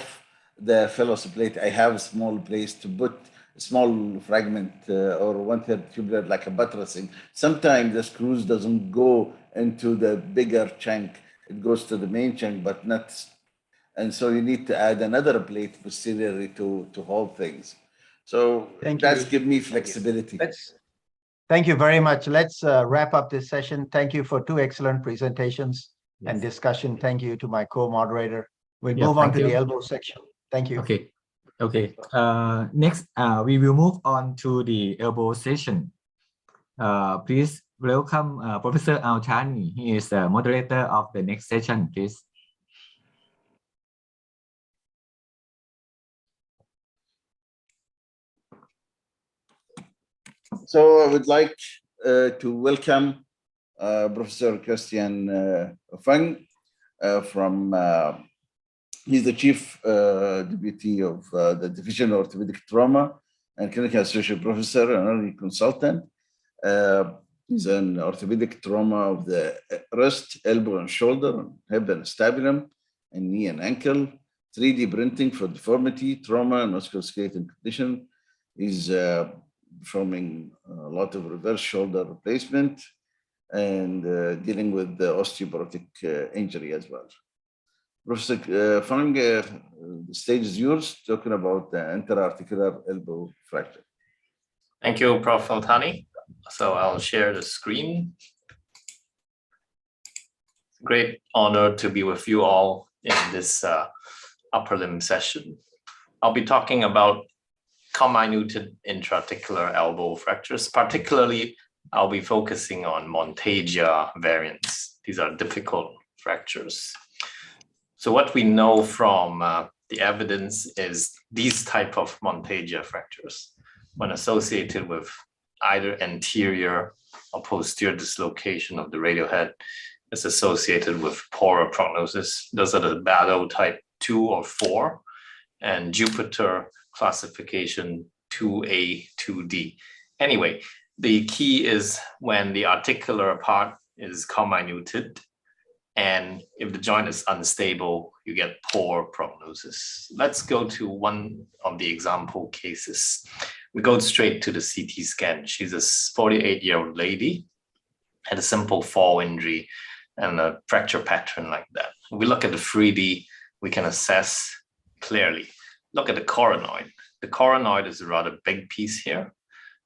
the Philos plate, I have a small place to put a small fragment or 1/3 tubular, like a buttressing. Sometimes the screws doesn't go into the bigger chunk. It goes to the main chunk, but not, and so you need to add another plate posteriorly to hold things. So that's give me flexibility. Thank you very much. Let's wrap up this session. Thank you for 2 excellent presentations and discussion. Thank you to my co-moderator. We'll move on to the elbow section. Thank you. Okay. Next, we will move on to the elbow session. Please welcome Professor Al-Thani. He is the moderator of the next session, please. So I would like to welcome Professor Christian Feng from, he's the Chief Deputy of the Division of Orthopedic Trauma and Clinical Associate Professor and Honorary Consultant. He's an orthopedic trauma of the wrist, elbow and shoulder, hip and stapulum, and knee and ankle, 3D printing for deformity, trauma, and musculoskeletal condition. He's performing a lot of reverse shoulder replacement and dealing with the osteoporotic injury as well. Professor Fang, the stage is yours, talking about the interarticular elbow fracture. Thank you, Prof. Al-Thani. So I'll share the screen. Great honor to be with you all in this upper limb session. I'll be talking about comminuted intra-articular elbow fractures. Particularly, I'll be focusing on Monteggia variants. These are difficult fractures. So what we know from the evidence is these type of Monteggia fractures, when associated with either anterior or posterior dislocation of the radial head, is associated with poorer prognosis. Those are the Battle type 2 or 4, and Jupiter classification 2A, 2D. Anyway, the key is when the articular part is comminuted, and if the joint is unstable, you get poor prognosis. Let's go to one of the example cases. We go straight to the CT scan. She's a 48-year-old lady, had a simple fall injury and a fracture pattern like that. We look at the 3D, we can assess clearly. Look at the coronoid. The coronoid is a rather big piece here.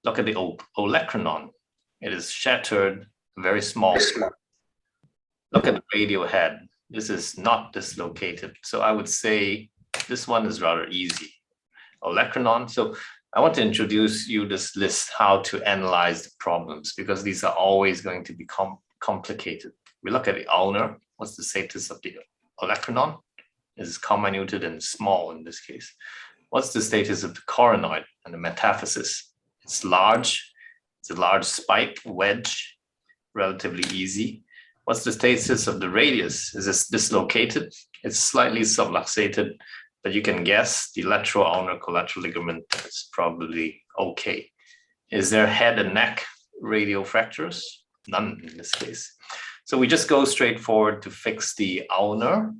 Look at the olecranon. It is shattered, very small. Look at the radial head. This is not dislocated. So I would say this one is rather easy. Olecranon. So I want to introduce you this list, how to analyze the problems, because these are always going to be complicated. We look at the ulnar. What's the status of the olecranon? It is comminuted and small in this case. What's the status of the coronoid and the metaphysis? It's large. It's a large spike wedge, relatively easy. What's the status of the radius? Is this dislocated? It's slightly subluxated, but you can guess the lateral ulnar collateral ligament is probably okay. Is there head and neck radial fractures? None in this case. So we just go straight forward to fix the ulnar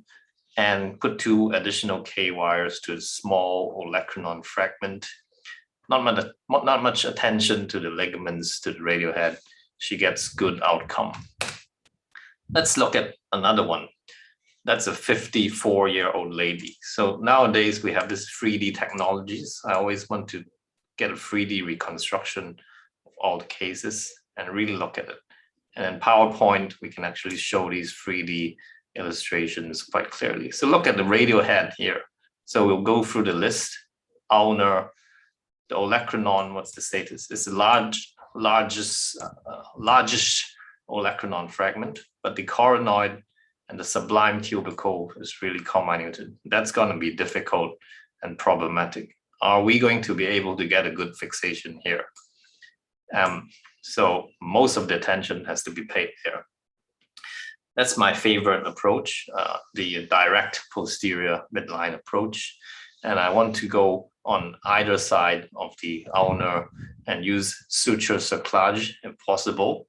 and put 2 additional K wires to a small olecranon fragment. Not much attention to the ligaments, to the radial head. She gets good outcome. Let's look at another one. That's a 54-year-old lady. So nowadays we have this 3D technologies. I always want to get a 3D reconstruction of all the cases and really look at it. And in PowerPoint, we can actually show these 3D illustrations quite clearly. So look at the radial head here. So we'll go through the list. Ulnar, the olecranon, what's the status? It's the largest olecranon fragment, but the coronoid and the sublime tubercle is really comminuted. That's going to be difficult and problematic. Are we going to be able to get a good fixation here? So most of the attention has to be paid there. That's my favorite approach, the direct posterior midline approach. And I want to go on either side of the ulnar and use suture cerclage if possible,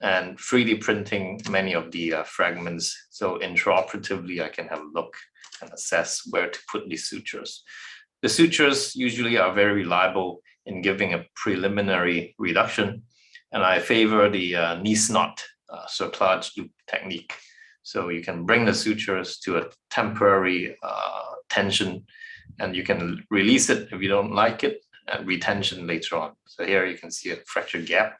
and 3D printing many of the fragments. So intraoperatively, I can have a look and assess where to put these sutures. The sutures usually are very reliable in giving a preliminary reduction, and I favor the nice knot cerclage loop technique. So you can bring the sutures to a temporary tension, and you can release it if you don't like it, and retension later on. So here you can see a fracture gap.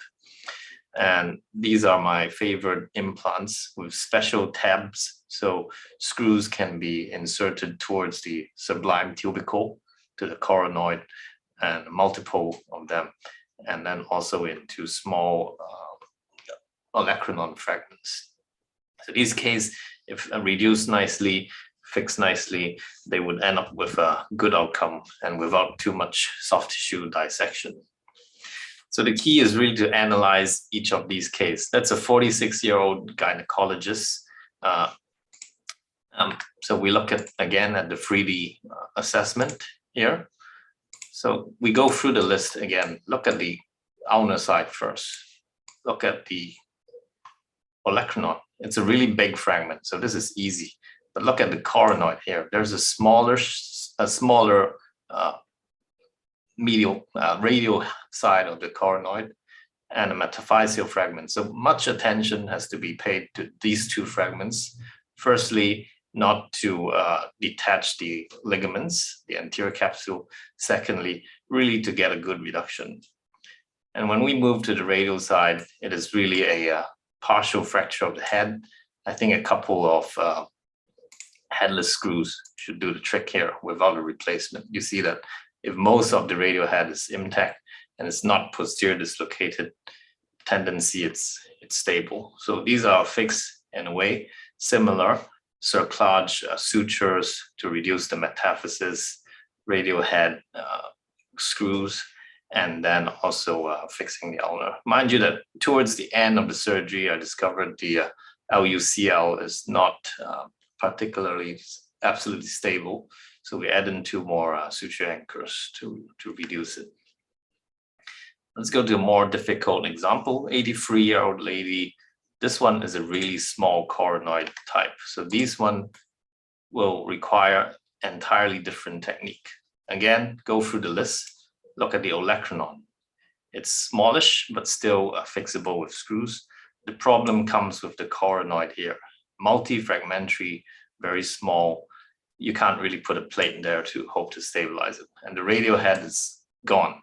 And these are my favorite implants with special tabs. So screws can be inserted towards the sublime tubercle to the coronoid, and multiple of them, and then also into small olecranon fragments. So these cases, if reduced nicely, fixed nicely, they would end up with a good outcome and without too much soft tissue dissection. So the key is really to analyze each of these cases. That's a 46-year-old gynecologist. So we look at, again, at the 3D assessment here. So we go through the list again. Look at the ulnar side first. Look at the olecranon. It's a really big fragment, so this is easy. But look at the coronoid here. There's a smaller medial, radial side of the coronoid and a metaphyseal fragment. So much attention has to be paid to these 2 fragments. Firstly, not to detach the ligaments, the anterior capsule. Secondly, really to get a good reduction. And when we move to the radial side, it is really a partial fracture of the head. I think a couple of headless screws should do the trick here without a replacement. You see that if most of the radial head is intact and it's not posterior dislocated tendency, it's stable. So these are fixed in a way, similar cerclage sutures to reduce the metaphysis, radial head screws, and then also fixing the ulnar. Mind you that towards the end of the surgery, I discovered the LUCL is not particularly absolutely stable. So we add in 2 more suture anchors to reduce it. Let's go to a more difficult example. 83-year-old lady. This one is a really small coronoid type. So these one will require entirely different technique. Again, go through the list. Look at the olecranon. It's smallish, but still fixable with screws. The problem comes with the coronoid here. Multi-fragmentary, very small. You can't really put a plate in there to hope to stabilize it. And the radial head is gone.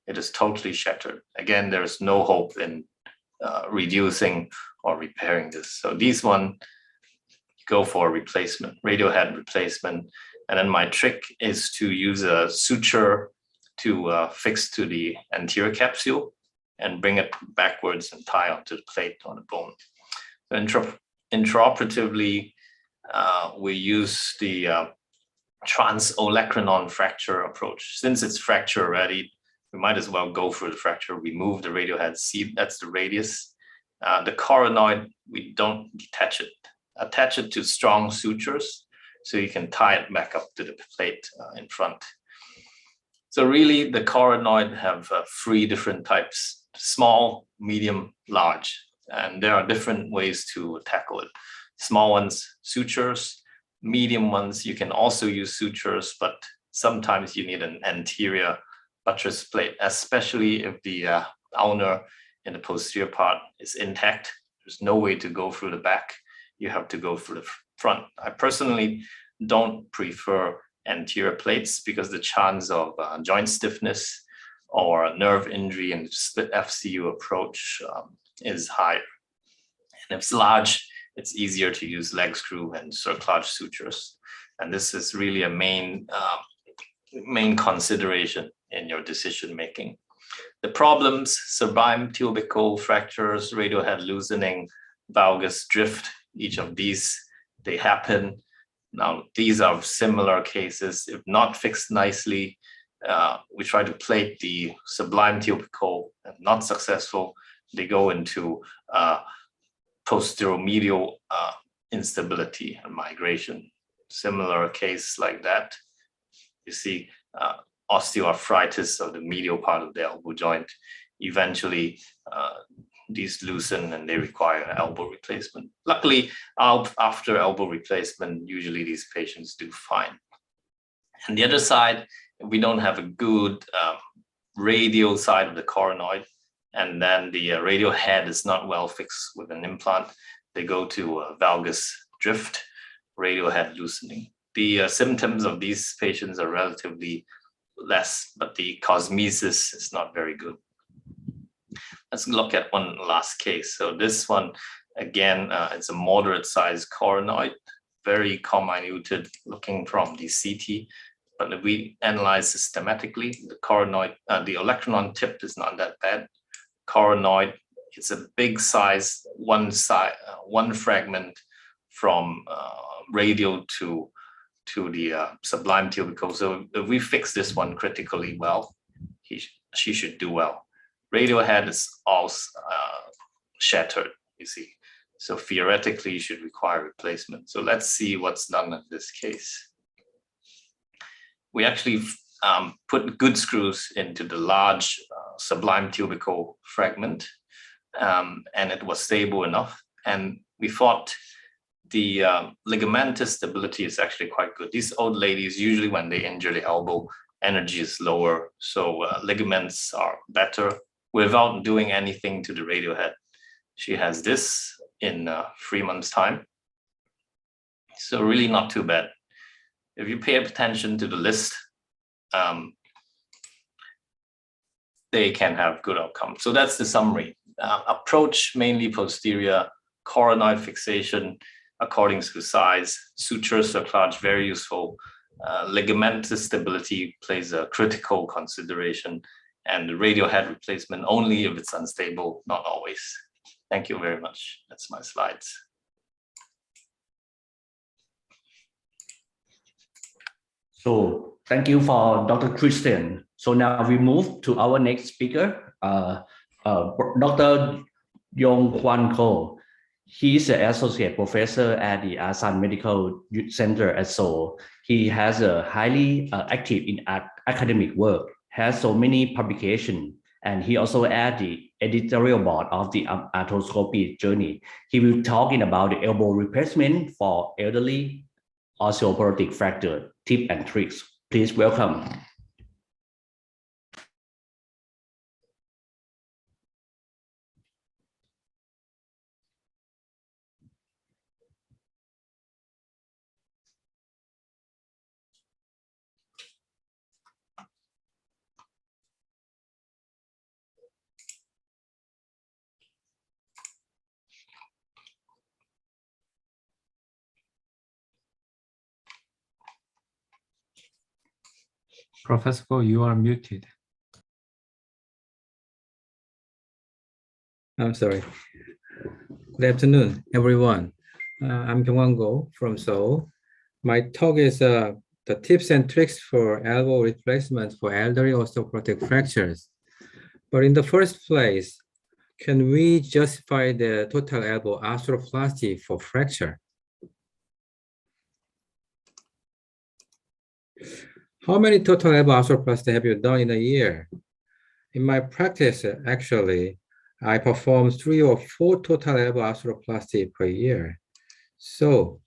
It is totally shattered. Again, there's no hope in reducing or repairing this. So these one, go for a replacement, radial head replacement. And then my trick is to use a suture to fix to the anterior capsule and bring it backwards and tie onto the plate on the bone. So intraoperatively, we use the trans-olecranon fracture approach. Since it's fracture already, we might as well go for the fracture, remove the radial head, see that's the radius, The coronoid, we don't detach it. Attach it to strong sutures so you can tie it back up to the plate in front. So really, the coronoid have 3 different types: small, medium, large. And there are different ways to tackle it. Small ones, sutures. Medium ones, you can also use sutures, but sometimes you need an anterior buttress plate, especially if the ulnar in the posterior part is intact. There's no way to go through the back. You have to go through the front. I personally don't prefer anterior plates because the chance of joint stiffness or nerve injury in the split FCU approach is higher. And if it's large, it's easier to use leg screw and cerclage sutures. And this is really a main consideration in your decision making. The problems: sublime tubercle fractures, radial head loosening, valgus drift. Each of these, they happen. Now, these are similar cases. If not fixed nicely, we try to plate the sublime tubercle and not successful. They go into posteromedial instability and migration. Similar case like that. You see osteoarthritis of the medial part of the elbow joint. Eventually, these loosen and they require elbow replacement. Luckily, after elbow replacement, usually these patients do fine. And the other side, if we don't have a good radial side of the coronoid, and then the radial head is not well fixed with an implant, they go to valgus drift, radial head loosening. The symptoms of these patients are relatively less, but the cosmesis is not very good. Let's look at one last case. So this one, again, it's a moderate sized coronoid, very comminuted looking from the CT. But if we analyze systematically, the coronoid, the olecranon tip is not that bad. Coronoid, it's a big size, one fragment from radial to the sublime tubercle. So if we fix this one critically well, she should do well. Radial head is all shattered, you see. So theoretically, you should require replacement. So let's see what's done in this case. We actually put good screws into the large sublime tubercle fragment, and it was stable enough. And we thought the ligamentous stability is actually quite good. These old ladies, usually when they injure the elbow, energy is lower, so ligaments are better without doing anything to the radial head. She has this in 3 months' time. So really not too bad. If you pay attention to the list, they can have good outcome. So that's the summary. Approach mainly posterior, coronoid fixation according to size, suture cerclage very useful, ligamentous stability plays a critical consideration, and the radial head replacement only if it's unstable, not always. Thank you very much. That's my slides. So thank you for Dr. Christian. So now we move to our next speaker, Dr. Yong Kwan Ko. He is an associate professor at the Asan Medical Center at Seoul. He has a highly active in academic work, has so many publications, and he also at the editorial board of the arthroscopy journey. He will talking about the elbow replacement for elderly osteoporotic fracture, tips and tricks. Please welcome. Professor Ko, you are muted. I'm sorry. Good afternoon, everyone. I'm Kyung-Hwan Go from Seoul. My talk is the tips and tricks for elbow replacement for elderly osteoporotic fractures. But in the first place, can we justify the total elbow arthroplasty for fracture? How many total elbow arthroplasty have you done in a year? In my practice, actually, I perform 3 or 4 total elbow arthroplasty per year. So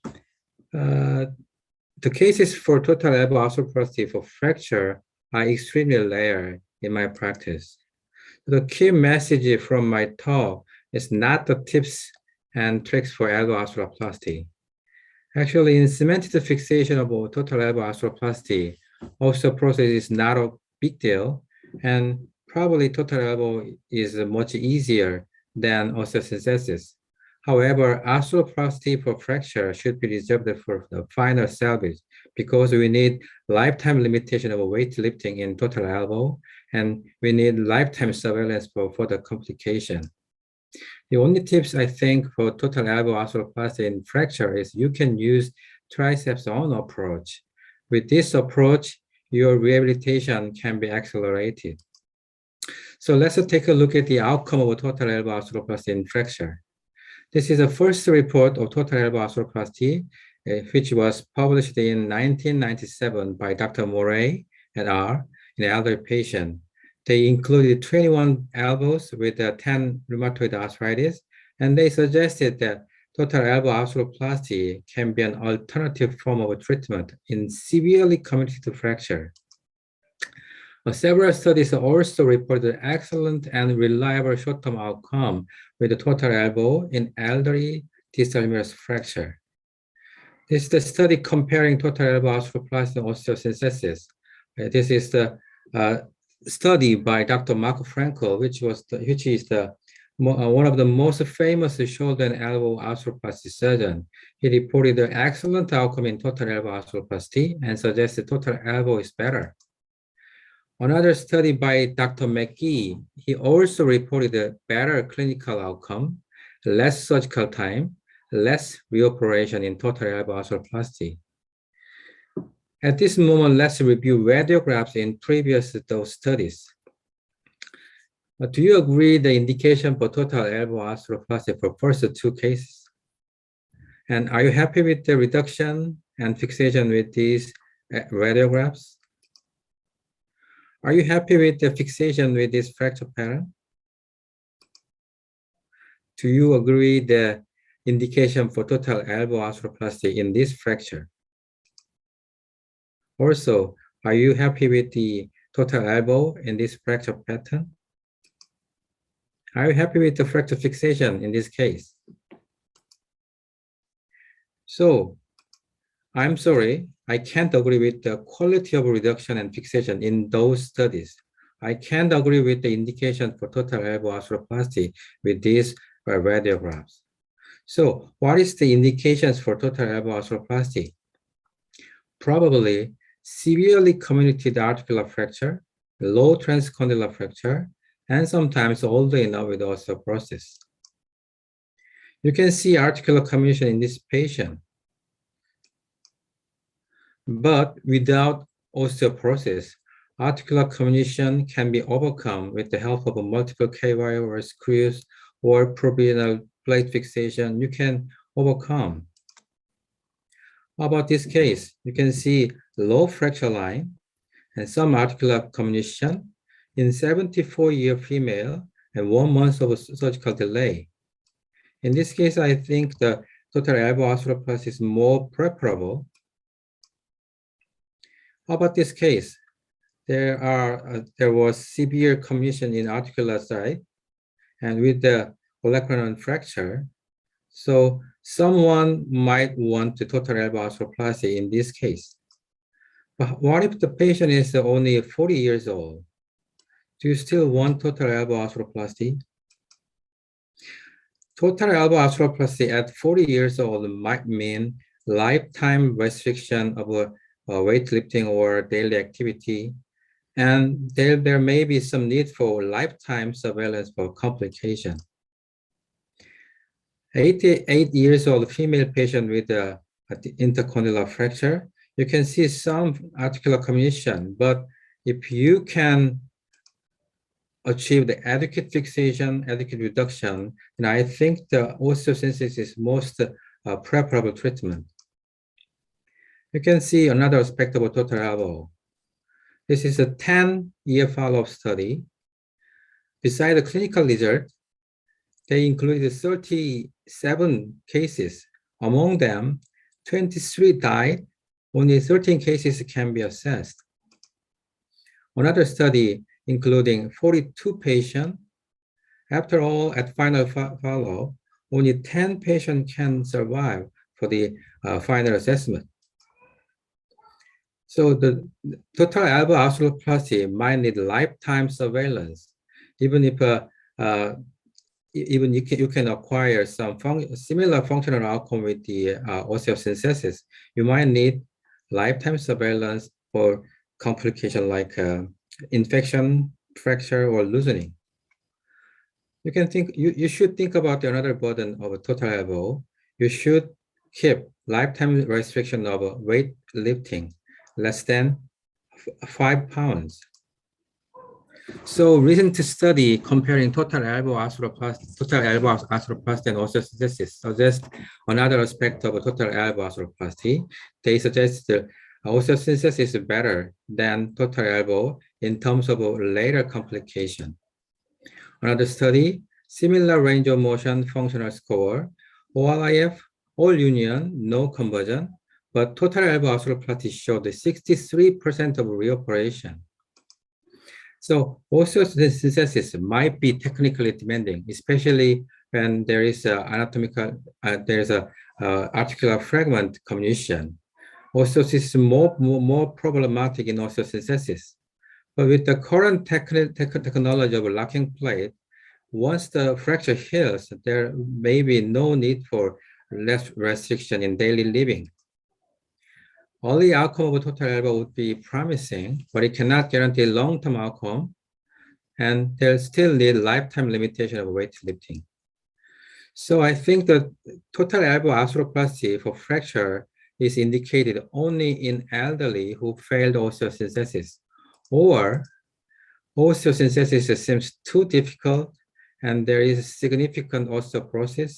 the cases for total elbow arthroplasty for fracture are extremely rare in my practice. The key message from my talk is not the tips and tricks for elbow arthroplasty. Actually, in cemented fixation of total elbow arthroplasty, osteoporosis is not a big deal, and probably total elbow is much easier than osteosynthesis. However, arthroplasty for fracture should be reserved for the final salvage because we need lifetime limitation of weightlifting in total elbow, and we need lifetime surveillance for further complication. The only tips I think for total elbow arthroplasty in fracture is you can use triceps on approach. With this approach, your rehabilitation can be accelerated. So let's take a look at the outcome of total elbow arthroplasty in fracture. This is the first report of total elbow arthroplasty, which was published in 1997 by Dr. Moray et al. In an elderly patient. They included 21 elbows with 10 rheumatoid arthritis, and they suggested that total elbow arthroplasty can be an alternative form of treatment in severely communicated fracture. Several studies also reported excellent and reliable short-term outcome with the total elbow in elderly distal humerus fracture. This is the study comparing total elbow arthroplasty and osteosynthesis. This is the study by Dr. Marco Frankel, which is one of the most famous shoulder and elbow arthroplasty surgeon. He reported an excellent outcome in total elbow arthroplasty and suggested total elbow is better. Another study by Dr. McGee, he also reported a better clinical outcome, less surgical time, less reoperation in total elbow arthroplasty. At this moment, let's review radiographs in previous those studies. Do you agree the indication for total elbow arthroplasty for first 2 cases? And are you happy with the reduction and fixation with these radiographs? Are you happy with the fixation with this fracture pattern? Do you agree the indication for total elbow arthroplasty in this fracture? Also, are you happy with the total elbow in this fracture pattern? Are you happy with the fracture fixation in this case? So, I'm sorry, I can't agree with the quality of reduction and fixation in those studies. I can't agree with the indication for total elbow arthroplasty with these radiographs. So, what is the indications for total elbow arthroplasty? Probably severely comminuted articular fracture, low transcondylar fracture, and sometimes older enough with osteoporosis. You can see articular comminution in this patient. But without osteoporosis, articular comminution can be overcome with the help of a multiple K-wire or screws or provisional plate fixation. You can overcome. How about this case? You can see low fracture line and some articular comminution in 74-year female and 1 month of surgical delay. In this case, I think the total elbow arthroplasty is more preferable. How about this case? There was severe comminution in articular side and with the olecranon fracture. So someone might want the total elbow arthroplasty in this case. But what if the patient is only 40 years old? Do you still want total elbow arthroplasty? Total elbow arthroplasty at 40 years old might mean lifetime restriction of weightlifting or daily activity, and there may be some need for lifetime surveillance for complication. 88 years old female patient with intercondylar fracture, you can see some articular comminution, but if you can achieve the adequate fixation, adequate reduction, and I think the osteosynthesis is most preferable treatment. You can see another aspect of a total elbow. This is a 10-year follow-up study. Beside the clinical result, they included 37 cases. Among them, 23 died. Only 13 cases can be assessed. Another study including 42 patients. After all, at final follow, only 10 patients can survive for the final assessment. So the total elbow arthroplasty might need lifetime surveillance, even if even you can acquire some similar functional outcome with the osteosynthesis. You might need lifetime surveillance for complication like infection, fracture, or loosening. You can think you should think about another burden of a total elbow. You should keep lifetime restriction of weight lifting less than 5 pounds. So recent study comparing total elbow arthroplasty and osteosynthesis suggests another aspect of a total elbow arthroplasty. They suggest the osteosynthesis is better than total elbow in terms of a later complication. Another study, similar range of motion functional score, OLIF, all union, no conversion, but total elbow arthroplasty showed 63% of reoperation. So osteosynthesis might be technically demanding, especially when there is articular fragment comminution. Osteosynthesis is more problematic in osteosynthesis. But with the current technology of locking plate, once the fracture heals, there may be no need for less restriction in daily living. Early outcome of a total elbow would be promising, but it cannot guarantee long-term outcome, and there'll still need lifetime limitation of weightlifting. So I think that total elbow arthroplasty for fracture is indicated only in elderly who failed osteosynthesis, or osteosynthesis seems too difficult and there is significant osteoporosis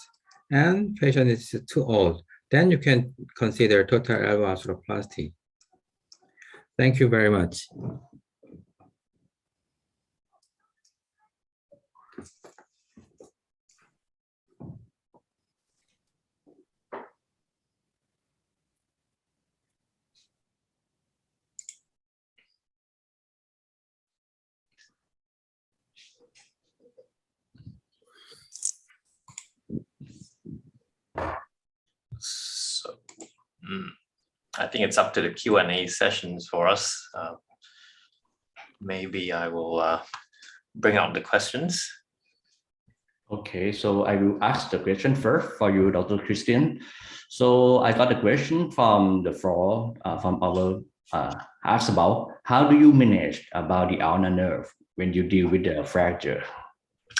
and patient is too old. Then you can consider total elbow arthroplasty. Thank you very much. So, I think it's up to the Q&A sessions for us. Maybe I will bring out the questions. Okay, so I will ask the question first for you, Dr. Christian. So I got a question from the floor, from our asked about how do you manage about the ulnar nerve when you deal with the fracture?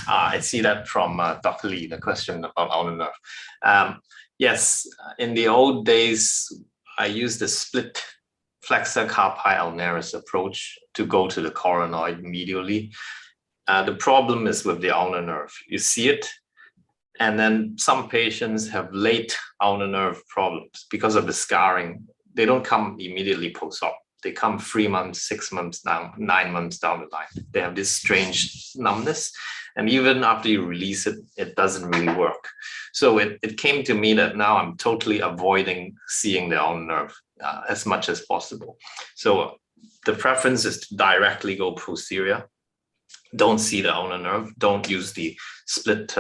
I see that from Dr. Lee, the question about ulnar nerve. Yes, in the old days, I used the split flexor carpi ulnaris approach to go to the coronoid medially. The problem is with the ulnar nerve. You see it, and then some patients have late ulnar nerve problems because of the scarring. They don't come immediately post-op. They come 3 months, 6 months down, 9 months down the line. They have this strange numbness. And even after you release it, it doesn't really work. So it came to me that now I'm totally avoiding seeing the ulnar nerve as much as possible. So the preference is to directly go posterior. Don't see the ulnar nerve. Don't use the split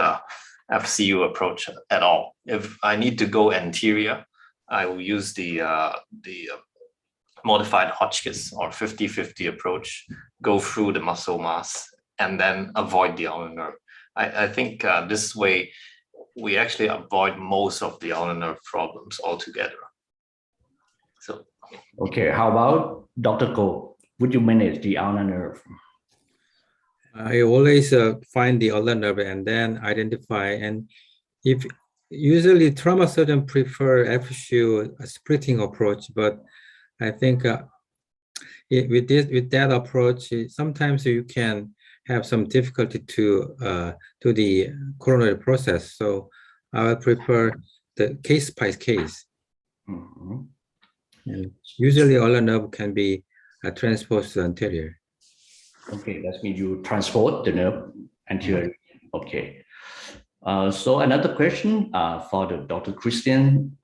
FCU approach at all. If I need to go anterior, I will use the modified Hotchkiss or 50-50 approach, go through the muscle mass, and then avoid the ulnar nerve. I think this way, we actually avoid most of the ulnar nerve problems altogether. So, okay, how about Dr. Ko? Would you manage the ulnar nerve? I always find the ulnar nerve and then identify. And if usually trauma surgeons prefer FCU splitting approach, but I think with that approach, sometimes you can have some difficulty to the coronary process. So I will prefer the case by case. Mhm. And usually ulnar nerve can be transposed to the anterior. Okay, that means you transport the nerve anterior. Okay. So another question for the Dr. Christian.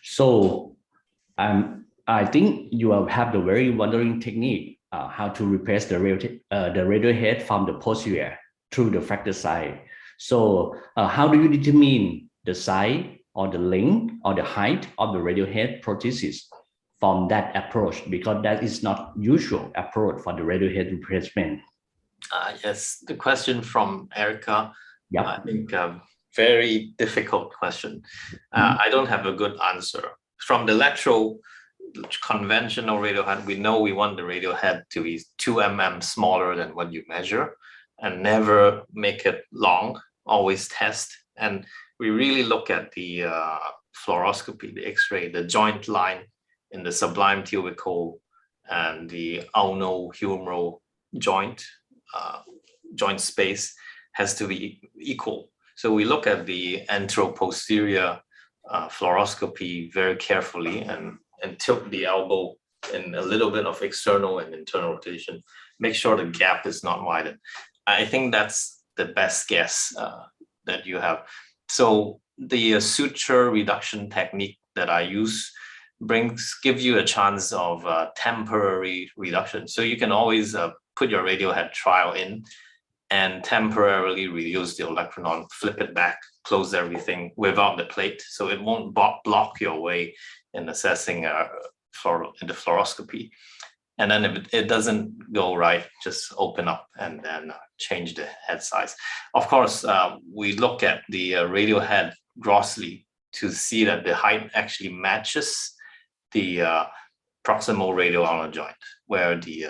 So I think you have the very wondering technique how to replace the radial head from the posterior through the fracture side. So how do you determine the size or the length or the height of the radial head prosthesis from that approach? Because that is not usual approach for the radial head replacement. Yes, the question from Erica, Yep. I think a very difficult question. I don't have a good answer. From the lateral conventional radial head, we know we want the radial head to be 2 mm smaller than what you measure and never make it long, always test. And we really look at the fluoroscopy, the X-ray, the joint line in the sublime tubercle and the ulno humeral joint space has to be equal. So we look at the anteroposterior fluoroscopy very carefully and tilt the elbow in a little bit of external and internal rotation, make sure the gap is not widened. I think that's the best guess that you have. So the suture reduction technique that I use gives you a chance of temporary reduction. So you can always put your radial head trial in and temporarily reduce the olecranon, flip it back, close everything without the plate. So it won't block your way in assessing in the fluoroscopy. And then if it doesn't go right, just open up and then change the head size. Of course, we look at the radial head grossly to see that the height actually matches the proximal radial ulnar joint, where the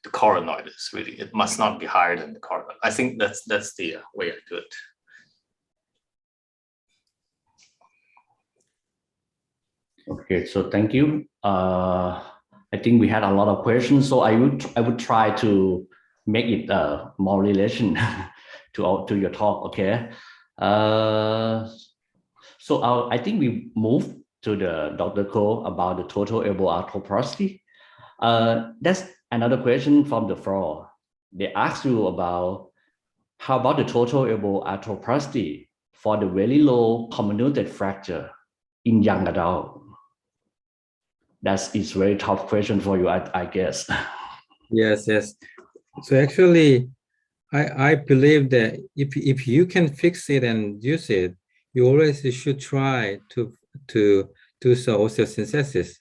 coronoid is really, it must not be higher than the coronoid. I think that's the way I do it. Okay, so thank you. I think we had a lot of questions, so I would try to make it more relation to your talk. Okay. So I think we move to the Dr. Ko about the total elbow arthroplasty. That's another question from the floor. They asked you about how about the total elbow arthroplasty for the very low comminuted fracture in young adult? That is very tough question for you, I guess. Yes. So actually, I believe that if you can fix it and use it, you always should try to do some osteosynthesis.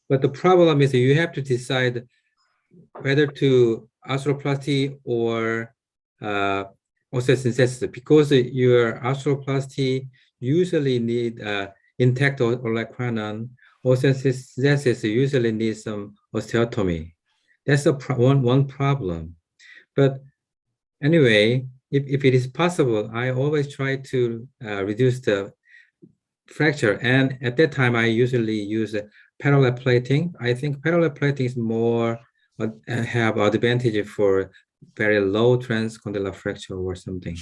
But the problem is you have to decide whether to arthroplasty or osteosynthesis, because your arthroplasty usually need intact olecranon. Osteosynthesis usually needs some osteotomy. That's one problem. But anyway, if it is possible, I always try to reduce the fracture. And at that time, I usually use parallel plating. I think parallel plating is more have advantage for very low transcondylar fracture or something.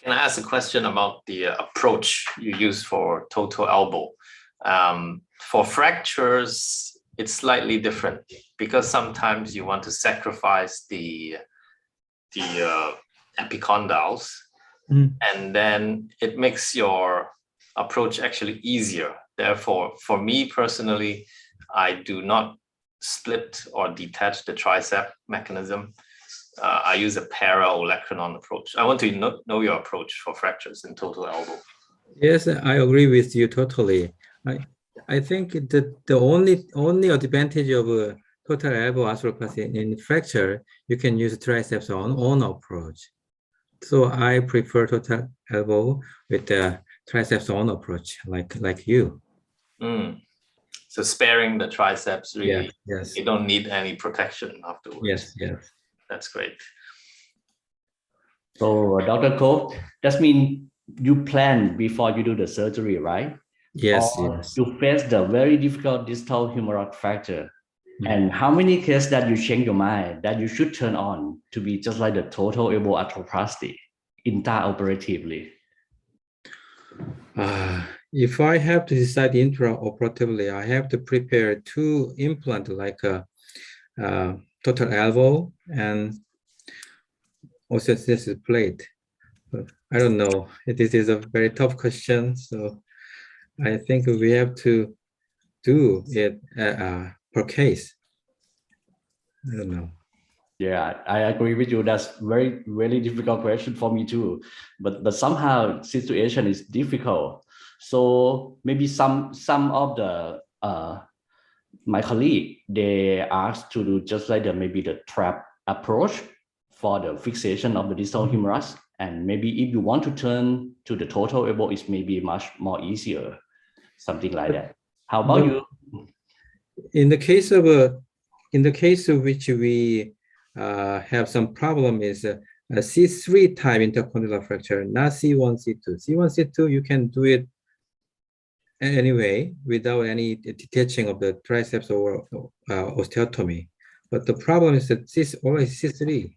Can I ask a question about the approach you use for total elbow? For fractures, it's slightly different because sometimes you want to sacrifice the epicondyles, and then it makes your approach actually easier. Therefore, for me personally, I do not split or detach the tricep mechanism. I use a para-olecranon approach. I want to know your approach for fractures in total elbow. Yes, I agree with you totally. I think that the only advantage of a total elbow arthroplasty in fracture, you can use triceps on approach. So I prefer total elbow with the triceps on approach, like you. So sparing the triceps, really, yes. You don't need any protection afterwards. Yes. That's great. So Dr. Ko, that means you plan before you do the surgery, right? Yes, or yes. you face the very difficult distal humeral fracture. Mm. And how many cases that you change your mind that you should turn on to be just like the total elbow arthroplasty intraoperatively? If I have to decide intraoperatively, I have to prepare 2 implants like a total elbow and orthosis plate. But I don't know. This is a very tough question. So I think we have to do it per case. I don't know. Yeah, I agree with you. That's very difficult question for me too. But somehow situation is difficult. So maybe some of the my colleague, they asked to do just like maybe the trap approach for the fixation of the distal humerus. And maybe if you want to turn to the total elbow, it's maybe much more easier, something like that. How about you? In the case of which we have some problem is a C3 type intercondylar fracture, not C1, C2. C1, C2, you can do it anyway without any detaching of the triceps or osteotomy. But the problem is that this always C3.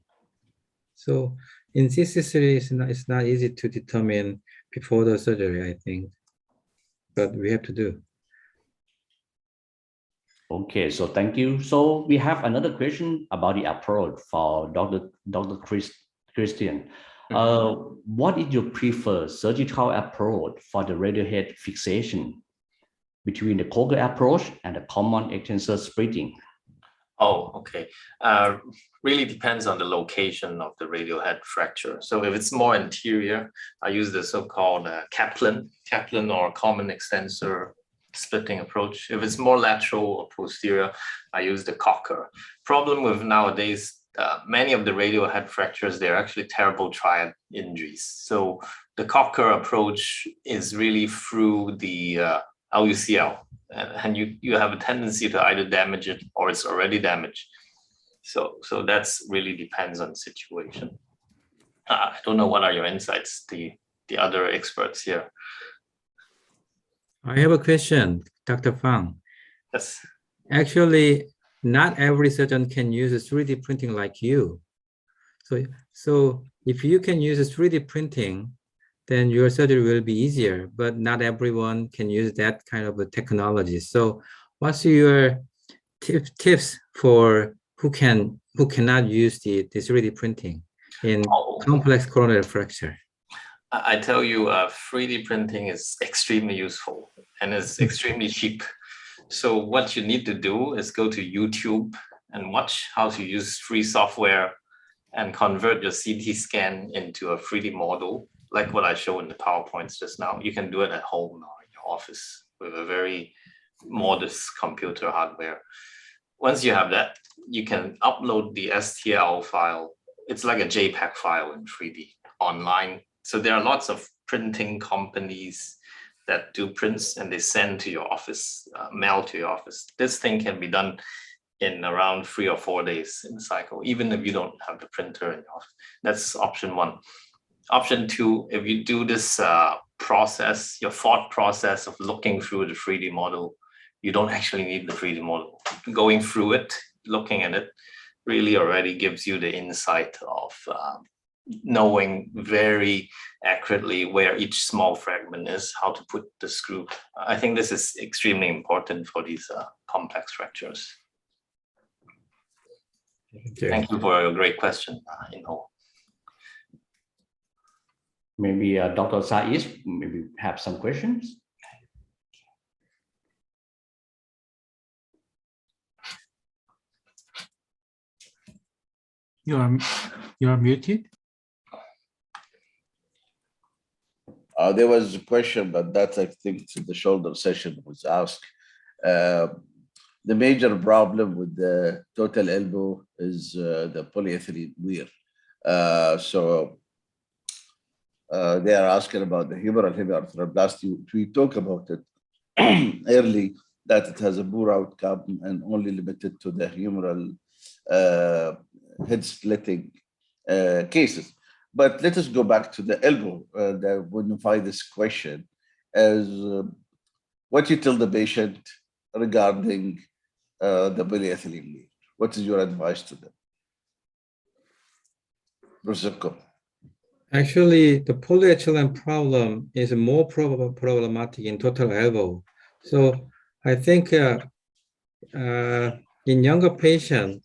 So in C3, it's not easy to determine before the surgery, I think. But we have to do. Okay, so thank you. So we have another question about the approach for Dr. Christian. What is your preferred surgical approach for the radial head fixation between the Koger approach and the common extensor splitting? Oh, okay. Really depends on the location of the radial head fracture. So if it's more anterior, I use the so-called Kaplan or common extensor splitting approach. If it's more lateral or posterior, I use the Cocker. Problem with nowadays, many of the radial head fractures, they're actually terrible triad injuries. So the Cocker approach is really through the LUCL. And you have a tendency to either damage it or it's already damaged. So that's really depends on the situation. I don't know what are your insights, the other experts here. I have a question, Dr. Fang. Yes. Actually, not every surgeon can use 3D printing like you. So if you can use 3D printing, then your surgery will be easier, but not everyone can use that kind of a technology. So what's your tips for who cannot use the 3D printing in complex coronary fracture? I tell you, 3D printing is extremely useful and is extremely cheap. So what you need to do is go to YouTube and watch how to use free software and convert your CT scan into a 3D model, like what I showed in the PowerPoints just now. You can do it at home or in your office with a very modest computer hardware. Once you have that, you can upload the STL file. It's like a JPEG file in 3D online. So there are lots of printing companies that do prints and they send to your office, mail to your office. This thing can be done in around 3 or 4 days in the cycle, even if you don't have the printer in your office. That's option 1. Option 2, if you do this process, your thought process of looking through the 3D model, you don't actually need the 3D model. Going through it, looking at it, really already gives you the insight of knowing very accurately where each small fragment is, how to put the screw. I think this is extremely important for these complex fractures. Okay. Thank you for a great question, Maybe Dr. Saiz, maybe have some questions. You are muted. There was a question, but that I think the shoulder session was asked. The major problem with the total elbow is the polyethylene wear. So they are asking about the humeral hemiarthroplasty. We talk about it early, that it has a poor outcome and only limited to the humeral head splitting cases. But let us go back to the elbow that would unify this question as what you tell the patient regarding the polyethylene lead? What is your advice to them? Professor Koh. Actually, the polyethylene problem is more problematic in total elbow. So I think in younger patient,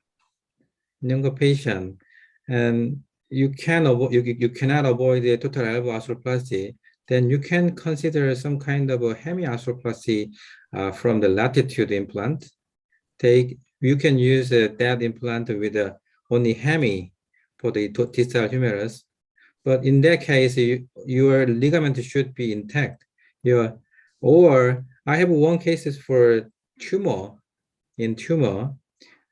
and you cannot avoid the total elbow arthroplasty, then you can consider some kind of a hemi-arthroplasty from the latitude implant. You can use that implant with only hemi for the distal humerus. But in that case, your ligament should be intact. Or I have one cases for tumor. In tumor,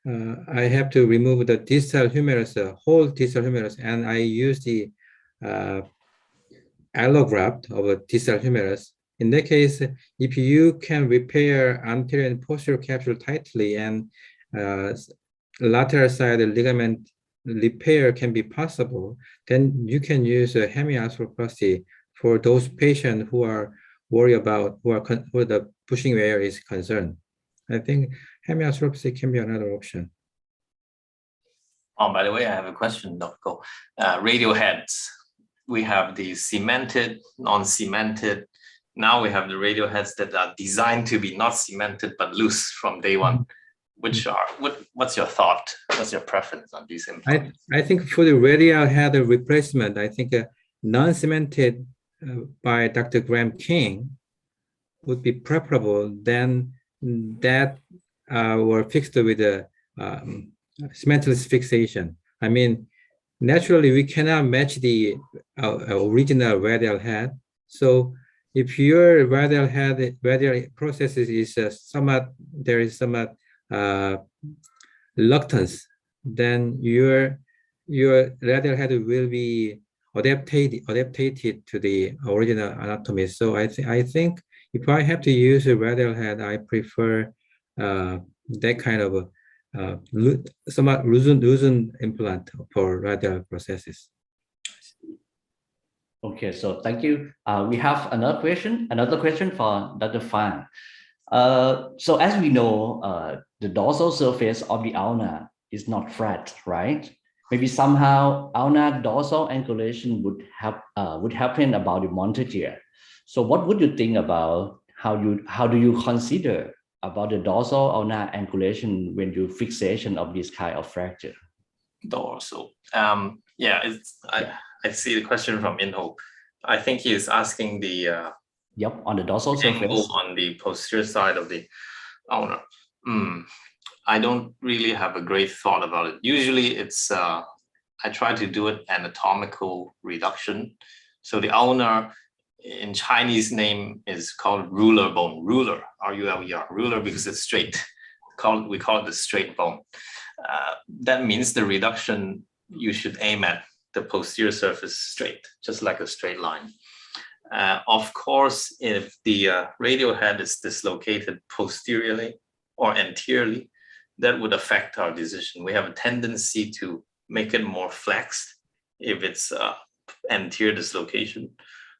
I have to remove the distal humerus, whole distal humerus, and I use the allograft of a distal humerus. In that case, if you can repair anterior and posterior capsule tightly and lateral side ligament repair can be possible, then you can use a hemiarthroplasty for those patients who are worried about who the pushing wear is concerned. I think hemiarthroplasty can be another option. Oh, by the way, I have a question, Dr. Koh. Radial heads. We have the cemented, non-cemented. Now we have the radial heads that are designed to be not cemented but loose from day one. What's your thought? What's your preference on these implants? I think for the radial head replacement, I think non-cemented by Dr. Graham King would be preferable than that were fixed with a cementless fixation. I mean, naturally, we cannot match the original radial head. So if your radial process is somewhat reluctance, then your radial head will be adapted to the original anatomy. So I think if I have to use a radial head, I prefer that kind of somewhat loosened implant for radial processes. Okay, so thank you. We have another question for Dr. Fan. So as we know, the dorsal surface of the ulna is not flat, right? Maybe somehow ulnar dorsal angulation would happen about the montitia. So what would you think about how do you consider about the dorsal ulnar angulation when you fixation of this kind of fracture? Dorsal. Yeah, I see the question from Inho. I think he is asking the on the dorsal surface on the posterior side of the ulnar. I don't really have a great thought about it. Usually it's I try to do it anatomical reduction. So the ulnar in Chinese name is called ruler bone, ruler, R-U-L-E-R, ruler because it's straight. We call it the straight bone. That means the reduction, you should aim at the posterior surface straight, just like a straight line. Of course, if the radial head is dislocated posteriorly or anteriorly, that would affect our decision. We have a tendency to make it more flexed if it's anterior dislocation,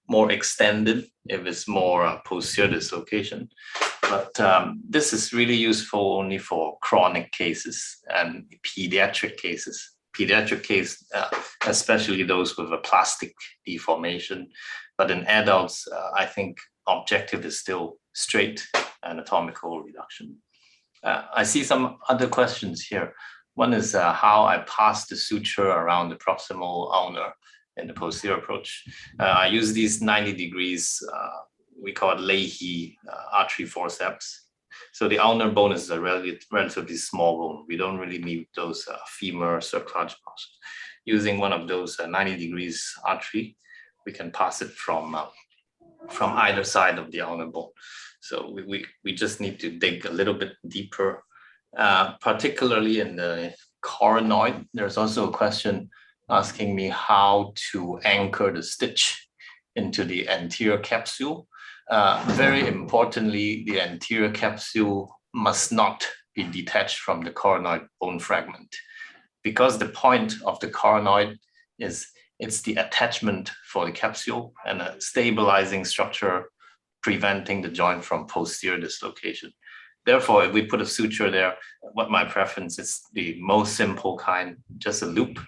more extended if it's more posterior dislocation. But this is really useful only for chronic cases and pediatric cases. Pediatric case, especially those with a plastic deformation. But in adults, I think objective is still straight anatomical reduction. I see some other questions here. One is how I pass the suture around the proximal ulnar in the posterior approach. I use these 90 degrees, we call it Leahy artery forceps. So the ulnar bone is a relatively small bone. We don't really need those femur circular muscles. Using one of those 90 degrees artery, we can pass it from either side of the ulnar bone. So we just need to dig a little bit deeper, particularly in the coronoid. There's also a question asking me how to anchor the stitch into the anterior capsule. Very importantly, the anterior capsule must not be detached from the coronoid bone fragment, because the point of the coronoid is it's the attachment for the capsule, and a stabilizing structure preventing the joint from posterior dislocation. Therefore, if we put a suture there, what my preference is the most simple kind, just a loop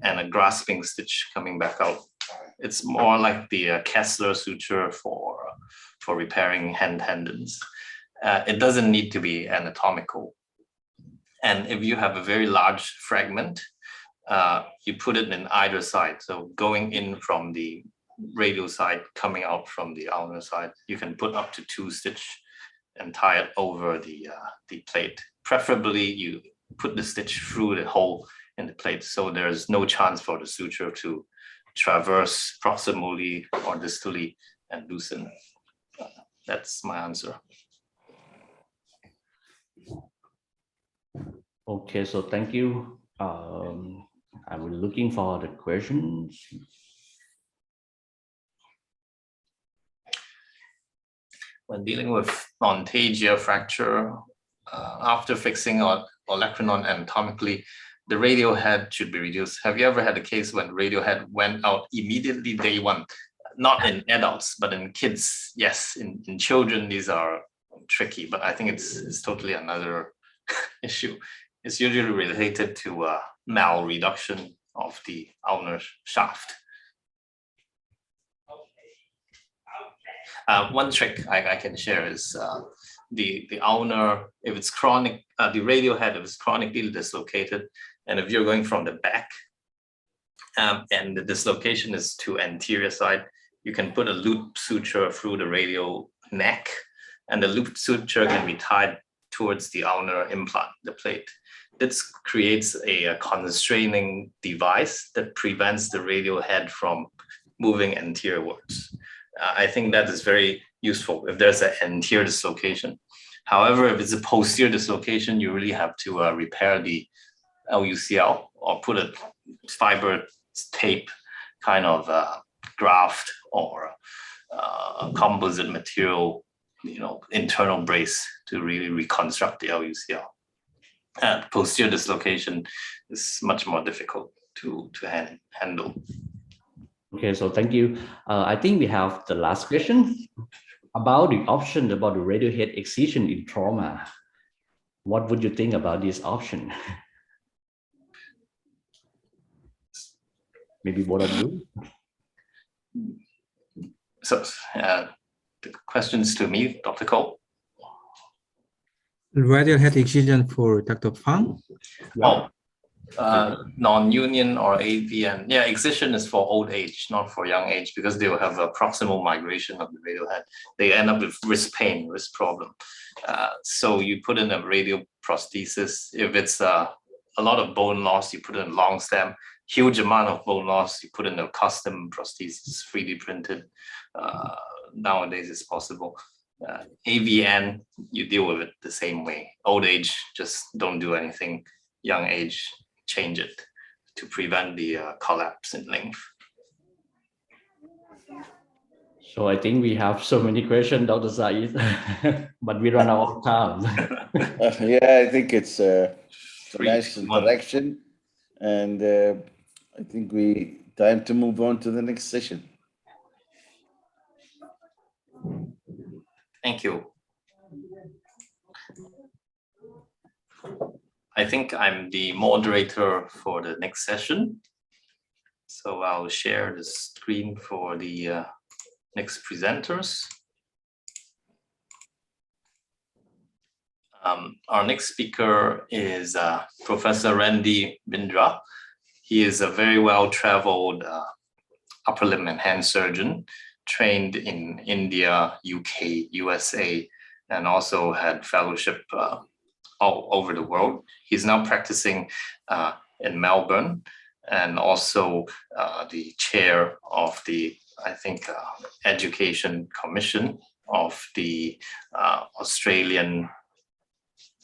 and a grasping stitch coming back out. It's more like the Kessler suture for repairing hand tendons. It doesn't need to be anatomical. And if you have a very large fragment, you put it in either side. So going in from the radial side, coming out from the ulnar side, you can put up to 2 stitch and tie it over the plate. Preferably, you put the stitch through the hole in the plate, so there's no chance for the suture to traverse proximally or distally and loosen. That's my answer. Okay, so thank you. I was looking for the questions. When dealing with non-phagia fracture, after fixing olecranon anatomically, the radial head should be reduced. Have you ever had a case when radial head went out immediately day 1? Not in adults, but in kids, yes. In children, these are tricky, but I think it's totally another issue. It's usually related to malreduction of the ulnar shaft. One trick I can share is the ulnar, if it's chronic, the radial head, if it's chronically dislocated, and if you're going from the back and the dislocation is to anterior side, you can put a loop suture through the radial neck, and the loop suture can be tied towards the ulnar implant, the plate. This creates a constraining device that prevents the radial head from moving anteriorwards. I think that is very useful if there's an anterior dislocation. However, if it's a posterior dislocation, you really have to repair the LUCL or put a fiber tape kind of graft or composite material, internal brace to really reconstruct the LUCL. Posterior dislocation is much more difficult to handle. Okay, so thank you. I think we have the last question about the option about the radial head excision in trauma. What would you think about this option? Maybe both of you. So the questions to me, Dr. Cole. Radial head excision for Dr. Fang. Oh, non-union or AVN. Yeah, excision is for old age, not for young age, because they will have a proximal migration of the radial head. They end up with wrist pain, wrist problem. So you put in a radial prosthesis. If it's a lot of bone loss, you put in long stem. Huge amount of bone loss, you put in a custom prosthesis, 3D printed. Nowadays it's possible. AVN, you deal with it the same way. Old age, just don't do anything. Young age, change it to prevent the collapse in length. So I think we have so many questions, Dr. Said, but we run out of time. Yeah, I think it's a nice interaction, and I think time to move on to the next session. Thank you. I think I'm the moderator for the next session. So I'll share the screen for the next presenters. Our next speaker is Professor Randy Bindra. He is a very well-traveled upper limb and hand surgeon, trained in India, UK, USA, and also had fellowship all over the world. He's now practicing in Melbourne, and also the chair of the, I think, Education Commission of the Australian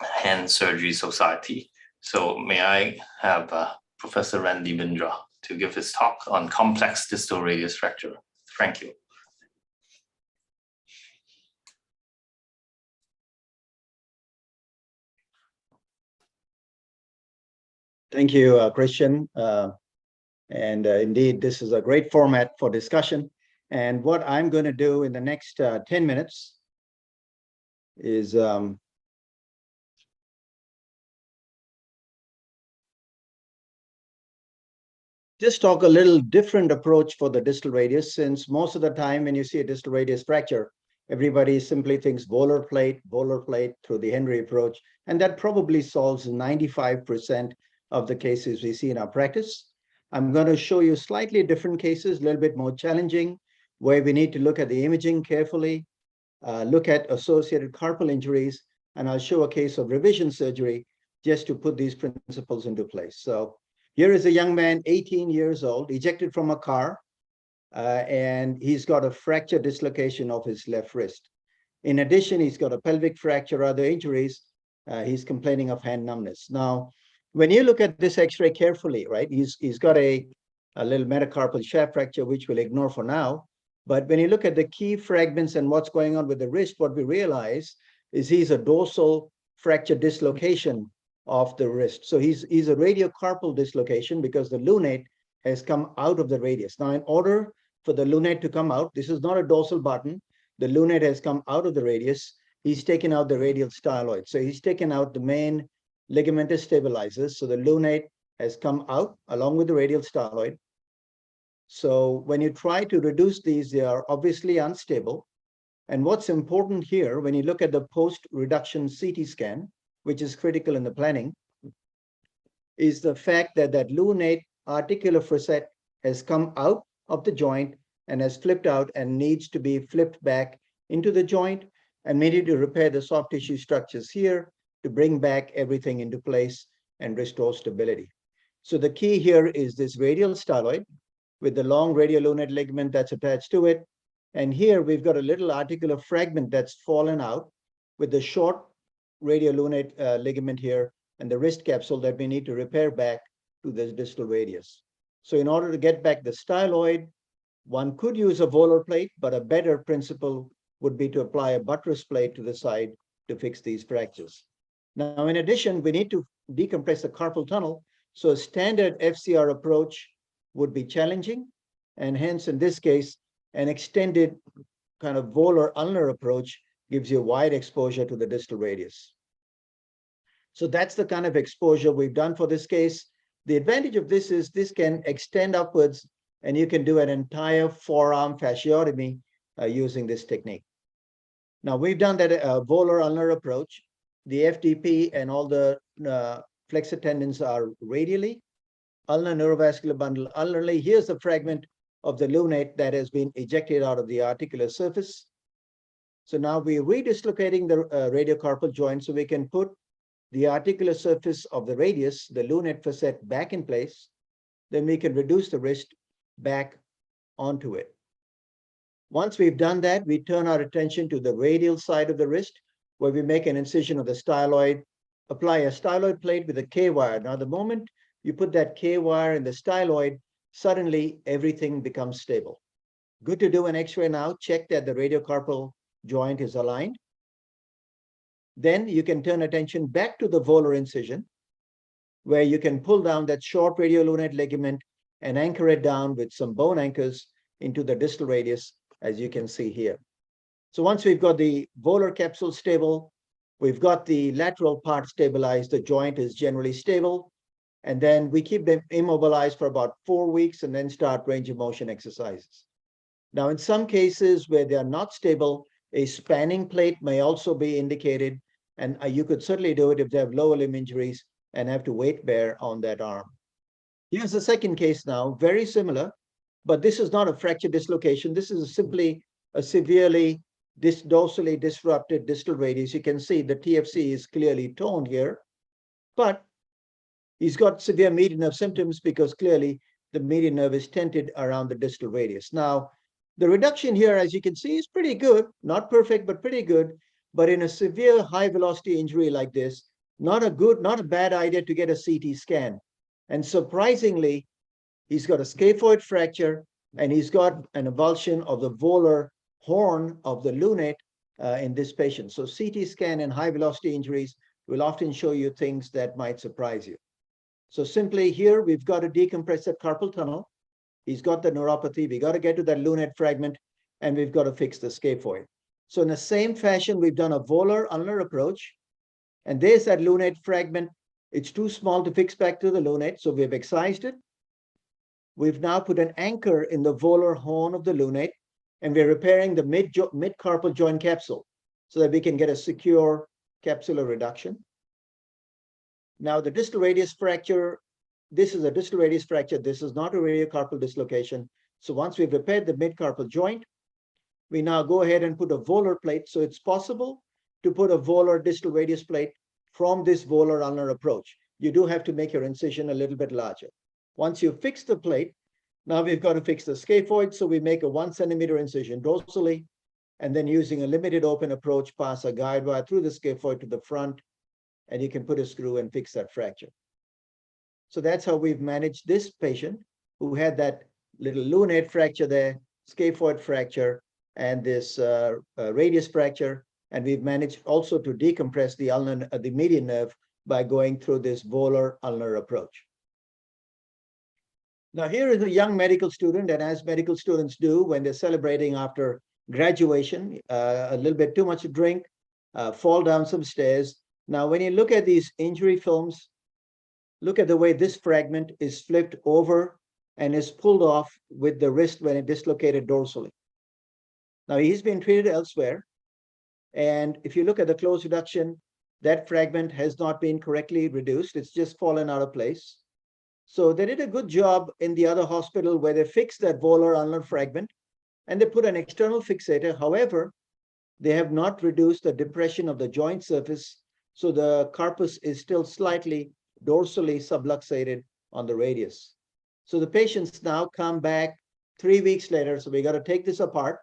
Hand Surgery Society. So may I have Professor Randy Bindra to give his talk on complex distal radius fracture. Thank you. Thank you, Christian. And indeed, this is a great format for discussion. And what I'm going to do in the next 10 minutes is just talk a little different approach for the distal radius, since most of the time when you see a distal radius fracture, everybody simply thinks volar plate through the Henry approach, and that probably solves 95% of the cases we see in our practice. I'm going to show you slightly different cases, a little bit more challenging, where we need to look at the imaging carefully, look at associated carpal injuries, and I'll show a case of revision surgery just to put these principles into place. So here is a young man, 18 years old, ejected from a car, and he's got a fracture dislocation of his left wrist. In addition, he's got a pelvic fracture, other injuries. He's complaining of hand numbness. Now, when you look at this x-ray carefully, right, he's got a little metacarpal shaft fracture, which we'll ignore for now. But when you look at the key fragments and what's going on with the wrist, what we realize is he's a dorsal fracture dislocation of the wrist. So he's a radiocarpal dislocation because the lunate has come out of the radius. Now, in order for the lunate to come out, this is not a dorsal button. The lunate has come out of the radius. He's taken out the radial styloid. So he's taken out the main ligamentous stabilizers. So the lunate has come out along with the radial styloid. So when you try to reduce these, they are obviously unstable. And what's important here, when you look at the post-reduction CT scan, which is critical in the planning, is the fact that that lunate articular facet has come out of the joint and has flipped out and needs to be flipped back into the joint, and we need to repair the soft tissue structures here to bring back everything into place and restore stability. So the key here is this radial styloid with the long radiolunate ligament that's attached to it. And here we've got a little articular fragment that's fallen out with the short radiolunate ligament here and the wrist capsule that we need to repair back to this distal radius. So in order to get back the styloid, one could use a volar plate, but a better principle would be to apply a buttress plate to the side to fix these fractures. Now, in addition, we need to decompress the carpal tunnel. So a standard FCR approach would be challenging. And hence, in this case, an extended kind of volar ulnar approach gives you wide exposure to the distal radius. So that's the kind of exposure we've done for this case. The advantage of this is this can extend upwards, and you can do an entire forearm fasciotomy using this technique. Now, we've done that volar ulnar approach. The FDP and all the flexor tendons are radially. Ulnar neurovascular bundle ulnarly. Here's the fragment of the lunate that has been ejected out of the articular surface. So now we're redislocating the radiocarpal joint so we can put the articular surface of the radius, the lunate facet, back in place. Then we can reduce the wrist back onto it. Once we've done that, we turn our attention to the radial side of the wrist, where we make an incision of the styloid, apply a styloid plate with a K-wire. Now, the moment you put that K-wire in the styloid, suddenly everything becomes stable. Good to do an X-ray now, check that the radiocarpal joint is aligned. Then you can turn attention back to the volar incision, where you can pull down that short radiolunate ligament and anchor it down with some bone anchors into the distal radius, as you can see here. So once we've got the volar capsule stable, we've got the lateral part stabilized, the joint is generally stable, and then we keep them immobilized for about 4 weeks and then start range of motion exercises. Now, in some cases where they are not stable, a spanning plate may also be indicated, and you could certainly do it if they have lower limb injuries and have to weight bear on that arm. Here's the second case now, very similar, but this is not a fracture dislocation. This is simply a severely dorsally disrupted distal radius. You can see the TFC is clearly toned here, but he's got severe median nerve symptoms because clearly the median nerve is tented around the distal radius. Now, the reduction here, as you can see, is pretty good, not perfect, but pretty good. But in a severe high velocity injury like this, not a bad idea to get a CT scan. And surprisingly, he's got a scaphoid fracture and he's got an avulsion of the volar horn of the lunate in this patient. So CT scan and high velocity injuries will often show you things that might surprise you. So simply here, we've got to decompress that carpal tunnel. He's got the neuropathy. We got to get to that lunate fragment, and we've got to fix the scaphoid. So in the same fashion, we've done a volar ulnar approach, and there's that lunate fragment. It's too small to fix back to the lunate, so we've excised it. We've now put an anchor in the volar horn of the lunate, and we're repairing the mid-carpal joint capsule so that we can get a secure capsular reduction. Now, the distal radius fracture, this is a distal radius fracture. This is not a radiocarpal dislocation. So once we've repaired the mid-carpal joint, we now go ahead and put a volar plate. So it's possible to put a volar distal radius plate from this volar ulnar approach. You do have to make your incision a little bit larger. Once you fix the plate, now we've got to fix the scaphoid. So we make a 1 centimeter incision dorsally, and then using a limited open approach, pass a guide wire through the scaphoid to the front, and you can put a screw and fix that fracture. So that's how we've managed this patient who had that little lunate fracture there, scaphoid fracture, and this radius fracture. And we've managed also to decompress the ulnar, the median nerve by going through this volar ulnar approach. Now here is a young medical student, and as medical students do when they're celebrating after graduation, a little bit too much to drink, fall down some stairs. Now, when you look at these injury films, look at the way this fragment is flipped over and is pulled off with the wrist when it dislocated dorsally. Now, he's been treated elsewhere. And if you look at the close reduction, that fragment has not been correctly reduced. It's just fallen out of place. So they did a good job in the other hospital where they fixed that volar ulnar fragment and they put an external fixator. However, they have not reduced the depression of the joint surface. So the carpus is still slightly dorsally subluxated on the radius. So the patients now come back 3 weeks later. So we got to take this apart.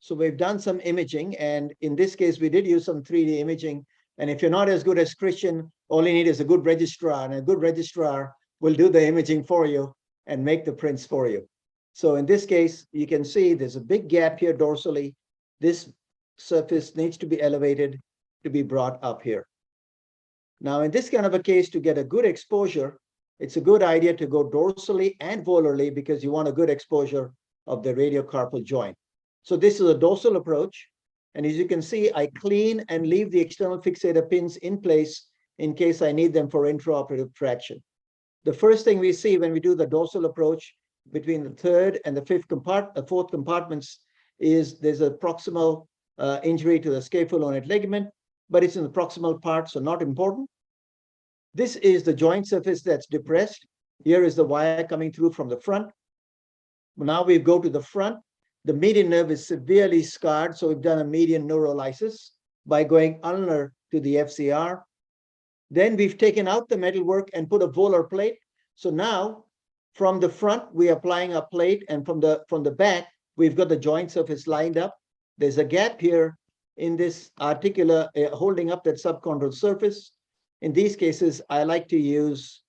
So we've done some imaging, and in this case, we did use some 3D imaging. And if you're not as good as Christian, all you need is a good registrar, and a good registrar will do the imaging for you and make the prints for you. So in this case, you can see there's a big gap here dorsally. This surface needs to be elevated to be brought up here. Now, in this kind of a case, to get a good exposure, it's a good idea to go dorsally and volarly because you want a good exposure of the radiocarpal joint. So this is a dorsal approach. And as you can see, I clean and leave the external fixator pins in place in case I need them for intraoperative traction. The first thing we see when we do the dorsal approach between the third and the fourth compartments is there's a proximal injury to the scapholonate ligament, but it's in the proximal part, so not important. This is the joint surface that's depressed. Here is the wire coming through from the front. Now we go to the front. The median nerve is severely scarred, so we've done a median neurolysis by going ulnar to the FCR. Then we've taken out the metalwork and put a volar plate. So now from the front, we're applying a plate, and from the back, we've got the joint surface lined up. There's a gap here in this articular holding up that subchondral surface. In these cases, I like to use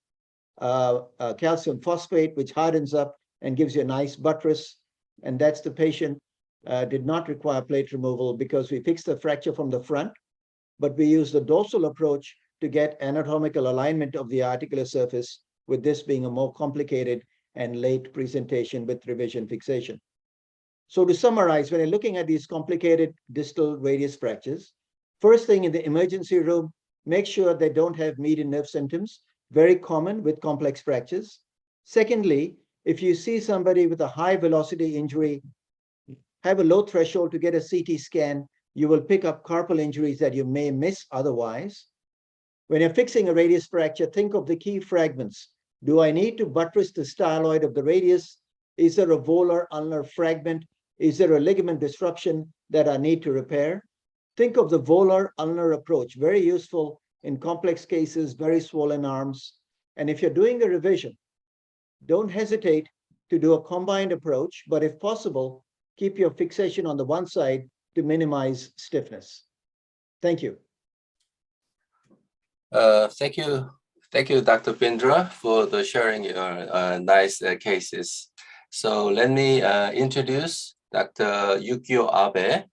calcium phosphate, which hardens up and gives you a nice buttress. And that's the patient did not require plate removal because we fixed the fracture from the front, but we used the dorsal approach to get anatomical alignment of the articular surface, with this being a more complicated and late presentation with revision fixation. So to summarize, when you're looking at these complicated distal radius fractures, first thing in the emergency room, make sure they don't have median nerve symptoms, very common with complex fractures. Secondly, if you see somebody with a high velocity injury, have a low threshold to get a CT scan, you will pick up carpal injuries that you may miss otherwise. When you're fixing a radius fracture, think of the key fragments. Do I need to buttress the styloid of the radius? Is there a volar ulnar fragment? Is there a ligament disruption that I need to repair? Think of the volar ulnar approach, very useful in complex cases, very swollen arms. And if you're doing a revision, don't hesitate to do a combined approach, but if possible, keep your fixation on the one side to minimize stiffness. Thank you. Thank you, Dr. Pindra, for the sharing your nice cases. So let me introduce Dr. Yukio Abe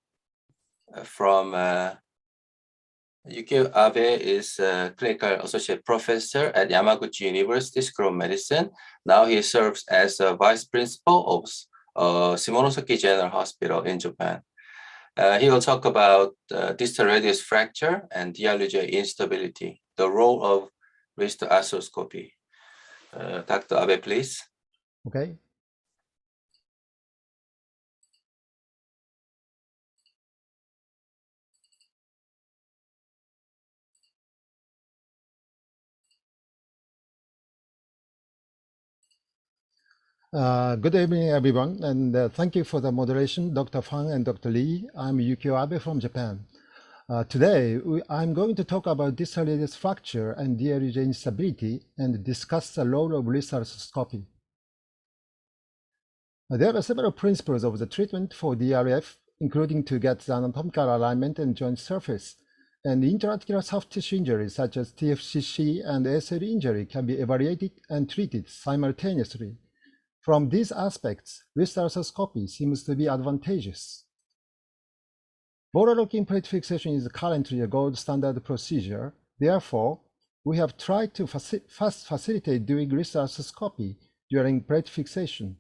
from Yukio Abe is a clinical associate professor at Yamaguchi University School of Medicine. Now he serves as a vice principal of Shimonoseki General Hospital in Japan. He will talk about distal radius fracture and DRJ instability, the role of wrist arthroscopy. Dr. Abe, please. Okay. Good evening, everyone, and thank you for the moderation, Dr. Fang and Dr. Lee. I'm Yukio Abe from Japan. Today, I'm going to talk about distal radius fracture and DRJ instability and discuss the role of wrist arthroscopy. There are several principles of the treatment for DRF, including to get the anatomical alignment and joint surface, and intraarticular soft tissue injuries such as TFCC and ACL injury can be evaluated and treated simultaneously. From these aspects, wrist arthroscopy seems to be advantageous. Volar-locking plate fixation is currently a gold standard procedure. Therefore, we have tried to facilitate doing wrist arthroscopy during plate fixation.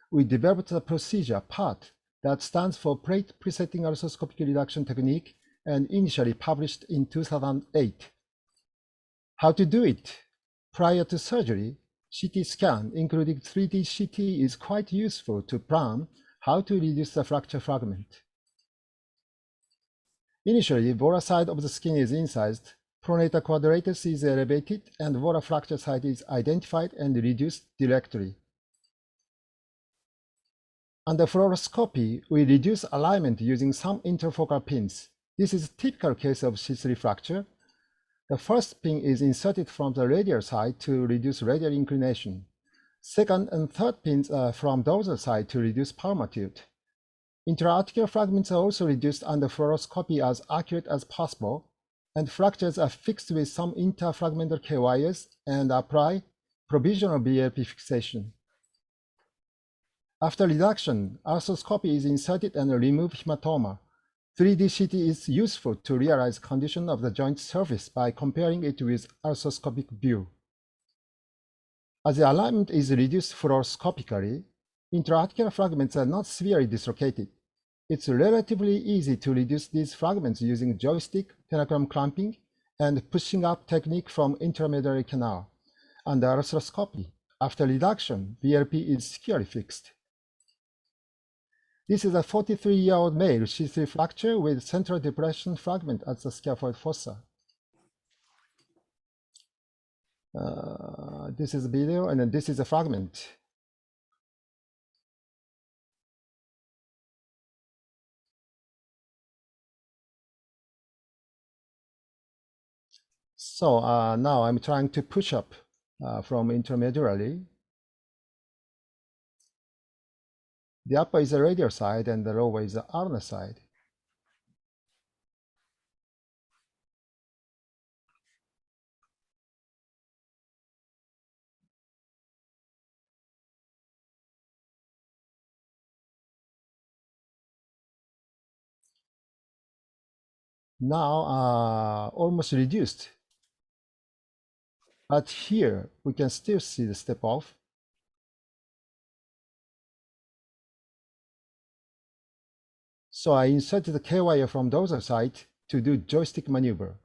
We developed a procedure, PART, that stands for Plate Presetting Arthroscopic Reduction Technique and initially published in 2008. How to do it? Prior to surgery, CT scan, including 3D CT, is quite useful to plan how to reduce the fracture fragment. Initially, volar side of the skin is incised, pronator quadratus is elevated, and volar fracture site is identified and reduced directly. Under fluoroscopy, we reduce alignment using some interfocal pins. This is a typical case of C3 fracture. The first pin is inserted from the radial side to reduce radial inclination. Second and third pins are from dorsal side to reduce palmatude. Intraarticular fragments are also reduced under fluoroscopy as accurate as possible, and fractures are fixed with some interfragmental K-wires and apply provisional BLP fixation. After reduction, arthroscopy is inserted and remove hematoma. 3D CT is useful to realize condition of the joint surface by comparing it with arthroscopic view. As the alignment is reduced fluoroscopically, intraarticular fragments are not severely dislocated. It's relatively easy to reduce these fragments using joystick, tenaculum clamping, and pushing up technique from intermediary canal. Under arthroscopy, after reduction, BLP is securely fixed. This is a 43-year-old male C3 fracture with central depression fragment at the scaphoid fossa. This is a video, and then this is a fragment. So now I'm trying to push up from intermedially. The upper is the radial side and the lower is the ulnar side. Now almost reduced. But here we can still see the step off. So I inserted the K-wire from dorsal side to do joystick maneuver.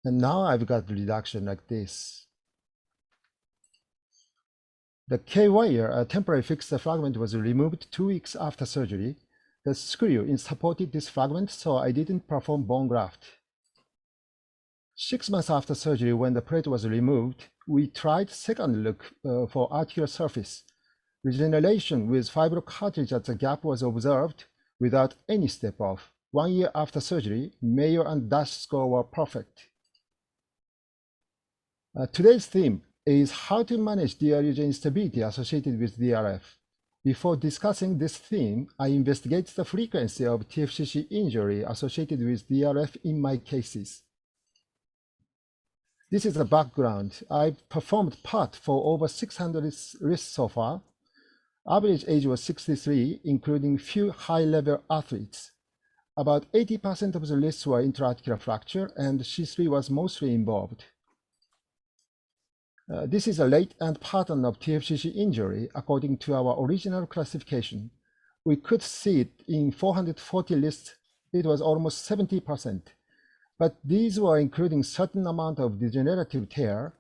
And now I've got reduction like this. The K-wire, a temporary fixed fragment, was removed 2 weeks after surgery. The screw supported this fragment, so I didn't perform bone graft. 6 months after surgery, when the plate was removed, we tried second look for articular surface. Regeneration with fibrocartilage at the gap was observed without any step off. 1 year after surgery, Mayo and DASH score were perfect. Today's theme is how to manage DRUJ instability associated with DRF. Before discussing this theme, I investigate the frequency of TFCC injury associated with DRF in my cases. This is the background. I've performed PAT for over 600 lists so far. Average age was 63, including few high-level athletes. About 80% of the lists were intra-articular fracture, and C3 was mostly involved. This is a latent pattern of TFCC injury according to our original classification. We could see it in 440 lists. It was almost 70%. But these were including certain amount of degenerative tear.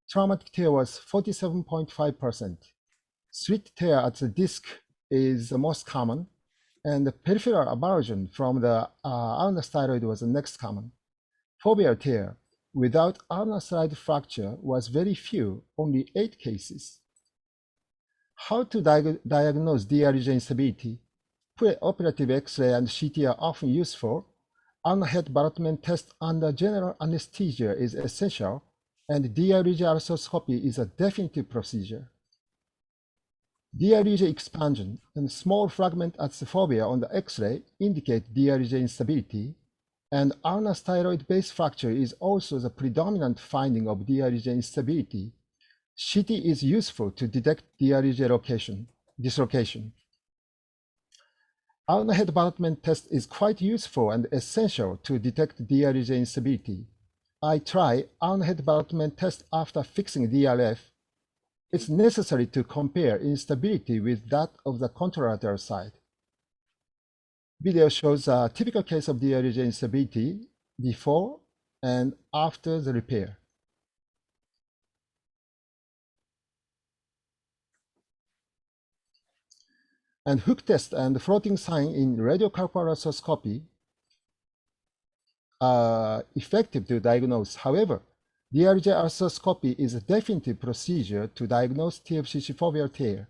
Traumatic tear was 47.5%. Slit tear at the disc is the most common, and the peripheral avulsion from the ulnar styloid was the next common. Foveal tear without ulnar slide fracture was very few, only 8 cases. How to diagnose DRG instability? Preoperative X-ray and CT are often useful. Ulnar head Bartman test under general anesthesia is essential, and DRG arthroscopy is a definitive procedure. DRG expansion and small fragment at the fovea on the X-ray indicate DRG instability, and ulnar styloid base fracture is also the predominant finding of DRG instability. CT is useful to detect DRG dislocation. Ulnar head Bartman test is quite useful and essential to detect DRG instability. I try ulnar head Bartman test after fixing DRF. It's necessary to compare instability with that of the contralateral side. Video shows a typical case of DRG instability before and after the repair. And hook test and floating sign in radiocarpal arthroscopy are effective to diagnose. However, DRG arthroscopy is a definitive procedure to diagnose TFCC foveal tear.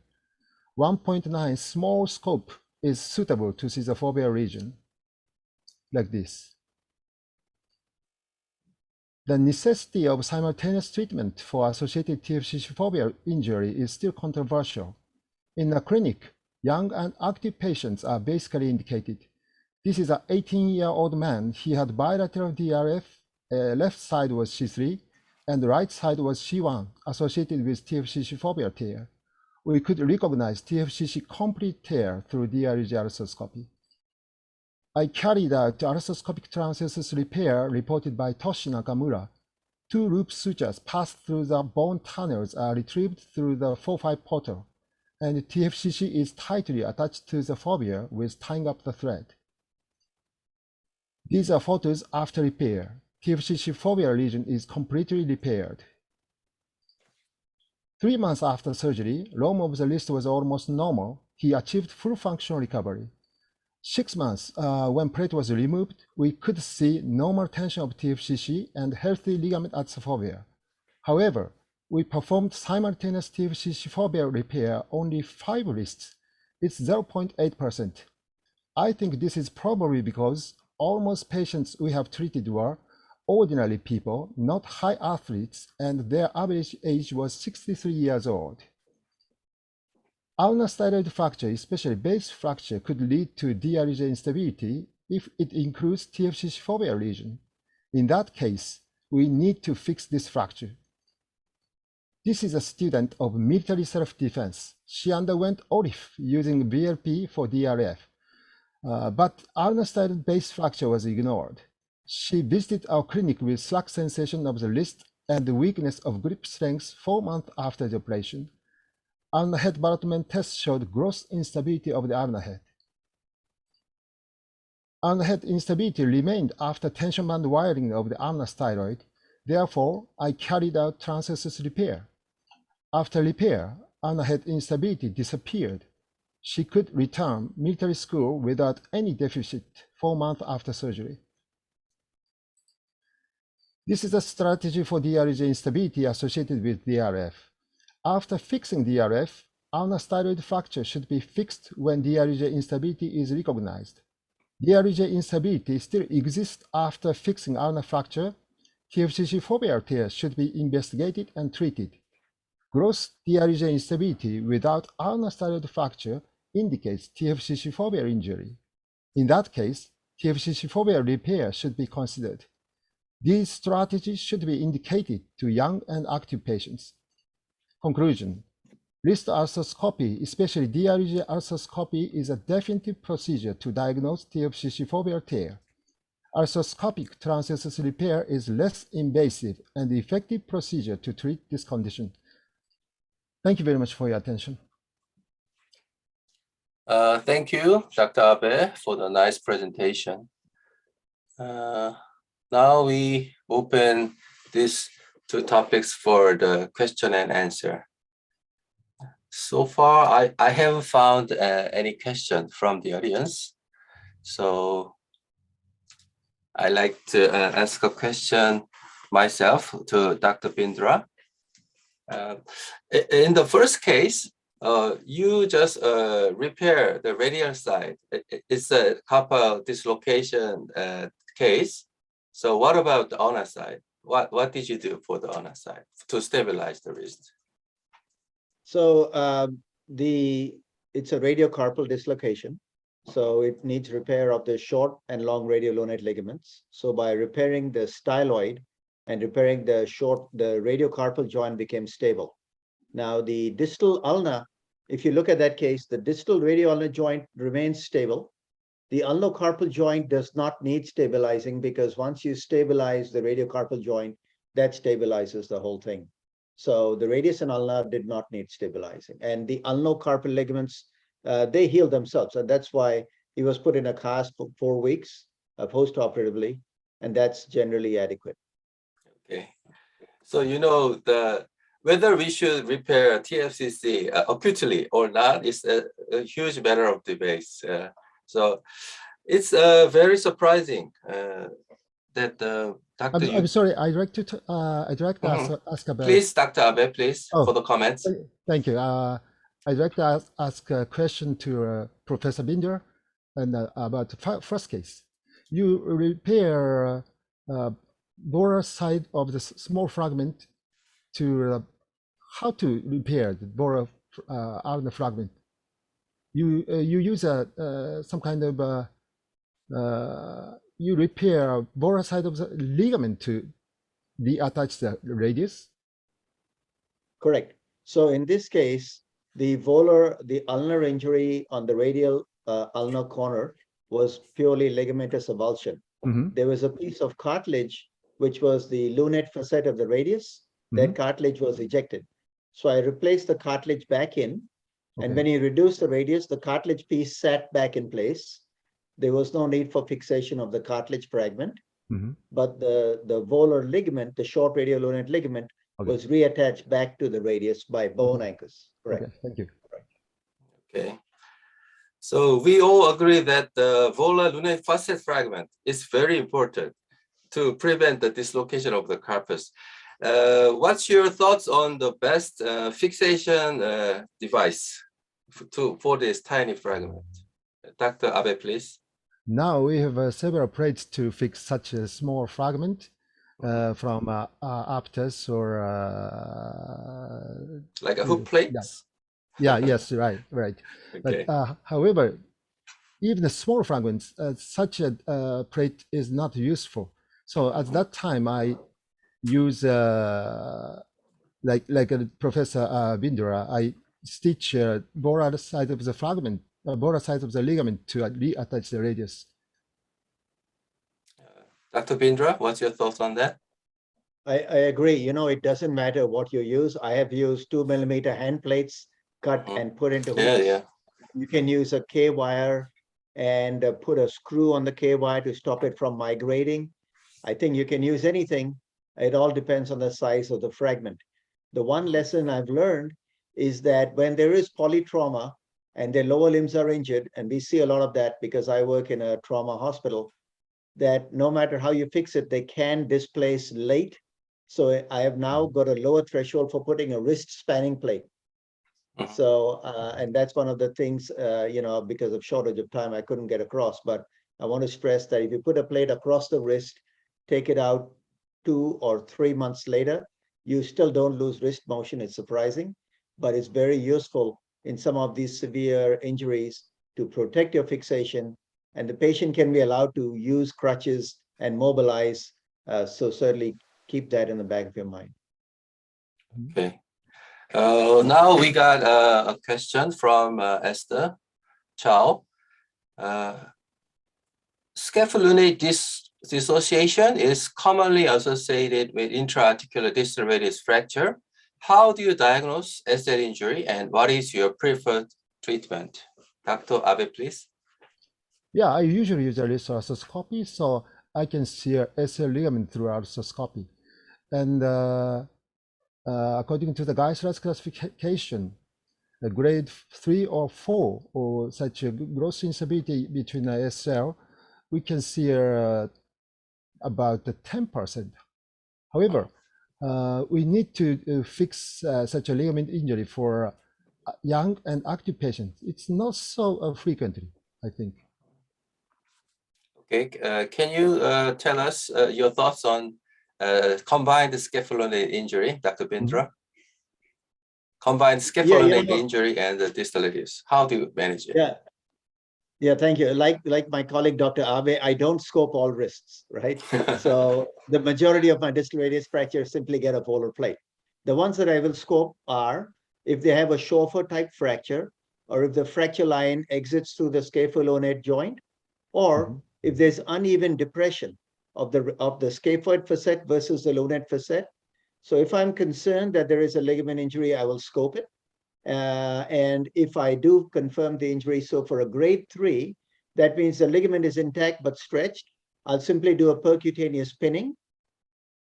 1.9 small scope is suitable to see the foveal region, like this. The necessity of simultaneous treatment for associated TFCC foveal injury is still controversial. In the clinic, young and active patients are basically indicated. This is an 18-year-old man. He had bilateral DRF, left side was C3, and the right side was C1, associated with TFCC foveal tear. We could recognize TFCC complete tear through DRG arthroscopy. I carried out arthroscopic transversus repair reported by Toshi Nakamura. 2 loop sutures passed through the bone tunnels are retrieved through the 4-5 portal, and TFCC is tightly attached to the fovea with tying up the thread. These are photos after repair. TFCC foveal region is completely repaired. 3 months after surgery, ROM of the wrist was almost normal. He achieved full functional recovery. 6 months, when plate was removed, we could see normal tension of TFCC and healthy ligament at the fovea. However, we performed simultaneous TFCC foveal repair only 5 wrists. It's 0.8%. I think this is probably because almost patients we have treated were ordinary people, not high athletes, and their average age was 63 years old. Ulnar styloid fracture, especially base fracture, could lead to DRG instability if it includes TFCC foveal region. In that case, we need to fix this fracture. This is a student of military self-defense. She underwent ORIF using VLP for DRF, but ulnar styloid base fracture was ignored. She visited our clinic with slack sensation of the wrist and the weakness of grip strength 4 months after the operation. Ulnar head Bartman test showed gross instability of the ulnar head. Ulnar head instability remained after tension band wiring of the ulnar styloid. Therefore, I carried out transversus repair. After repair, ulnar head instability disappeared. She could return military school without any deficit 4 months after surgery. This is a strategy for DRG instability associated with DRF. After fixing DRF, ulnar styloid fracture should be fixed when DRG instability is recognized. DRG instability still exists after fixing ulnar fracture. TFCC foveal tear should be investigated and treated. Gross DRG instability without ulnar styloid fracture indicates TFCC fovea injury. In that case, TFCC fovea repair should be considered. These strategies should be indicated to young and active patients. Conclusion. Wrist arthroscopy, especially DRG arthroscopy, is a definitive procedure to diagnose TFCC foveal tear. Arthroscopic transversus repair is less invasive and effective procedure to treat this condition. Thank you very much for your attention. Thank you, Dr. Abe, for the nice presentation. Now we open these two topics for the question and answer. So far, I haven't found any question from the audience. So I like to ask a question myself to Dr. Bindra. In the first case, you just repair the radial side. It's a carpal dislocation case. So what about the ulnar side? What did you do for the ulnar side to stabilize the wrist? So it's a radiocarpal dislocation. So it needs repair of the short and long radiolunate ligaments. So by repairing the styloid and repairing the radiocarpal joint became stable. Now the distal ulna, if you look at that case, the distal radioulnar joint remains stable. The ulnocarpal joint does not need stabilizing because once you stabilize the radiocarpal joint, that stabilizes the whole thing. So the radius and ulnar did not need stabilizing. And the ulnocarpal ligaments, they heal themselves. And that's why he was put in a cast for 4 weeks post-operatively, and that's generally adequate. Okay. So, you know, whether we should repair TFCC acutely or not is a huge matter of debate. So it's very surprising that Dr. I'm sorry, I'd like to ask about. Please, Dr. Abe, please, for the comments. Thank you. I'd like to ask a question to Professor Binder and about the first case. You repair borer side of the small fragment to how to repair the borer ulnar fragment. You use some kind of you repair borer side of the ligament to reattach the radius. Correct. So in this case, the ulnar injury on the radial ulnar corner was purely ligamentous avulsion. There was a piece of cartilage which was the lunate facet of the radius. That cartilage was ejected. So I replaced the cartilage back in. And when you reduce the radius, the cartilage piece sat back in place. There was no need for fixation of the cartilage fragment. But the volar ligament, the short radiolunate ligament, was reattached back to the radius by bone anchors. Correct. Okay, thank you. Okay. So we all agree that the volar lunate facet fragment is very important to prevent the dislocation of the carpus. What's your thoughts on the best fixation device for this tiny fragment? Dr. Abe, please. Now we have several plates to fix such a small fragment from aptus or like a hook plate. Yes, right. Okay. But however, even the small fragments, such a plate is not useful. So at that time, I use like Professor Bindra, I stitch borer side of the fragment, borer side of the ligament to reattach the radius. Dr. Bindra, what's your thoughts on that? I agree. You know, it doesn't matter what you use. I have used 2 millimeter hand plates, cut and put into hooks. You can use a K-wire and put a screw on the K-wire to stop it from migrating. I think you can use anything. It all depends on the size of the fragment. The one lesson I've learned is that when there is polytrauma and their lower limbs are injured, and we see a lot of that because I work in a trauma hospital, that no matter how you fix it, they can displace late. So I have now got a lower threshold for putting a wrist spanning plate. So, and that's one of the things, you know, because of shortage of time, I couldn't get across. But I want to stress that if you put a plate across the wrist, take it out 2 or 3 months later, you still don't lose wrist motion. It's surprising, but it's very useful in some of these severe injuries to protect your fixation, and the patient can be allowed to use crutches and mobilize. So certainly keep that in the back of your mind. Okay. Now we got a question from Esther Chow. Scapholunate dissociation is commonly associated with intra-articular distal radius fracture. How do you diagnose SL injury and what is your preferred treatment? Dr. Abe, please. Yeah, I usually use a laser arthroscopy, so I can see a SL ligament through arthroscopy. And according to the guidelines classification, a grade 3 or 4 or such a gross instability between a SL, we can see about 10%. However, we need to fix such a ligament injury for young and active patients. It's not so frequently, I think. Okay, can you tell us your thoughts on combined scapholunate injury, Dr. Bindra? Combined scapholunate injury and the distal radius. How do you manage it? Yeah, thank you. Like my colleague, Dr. Abe, I don't scope all wrists, right? So the majority of my distal radius fractures simply get a polar plate. The ones that I will scope are if they have a Schoeffer type fracture, or if the fracture line exits through the scapholunate joint, or if there's uneven depression of the scaphoid facet versus the lunate facet. So if I'm concerned that there is a ligament injury, I will scope it. And if I do confirm the injury, so for a grade 3, that means the ligament is intact but stretched, I'll simply do a percutaneous pinning.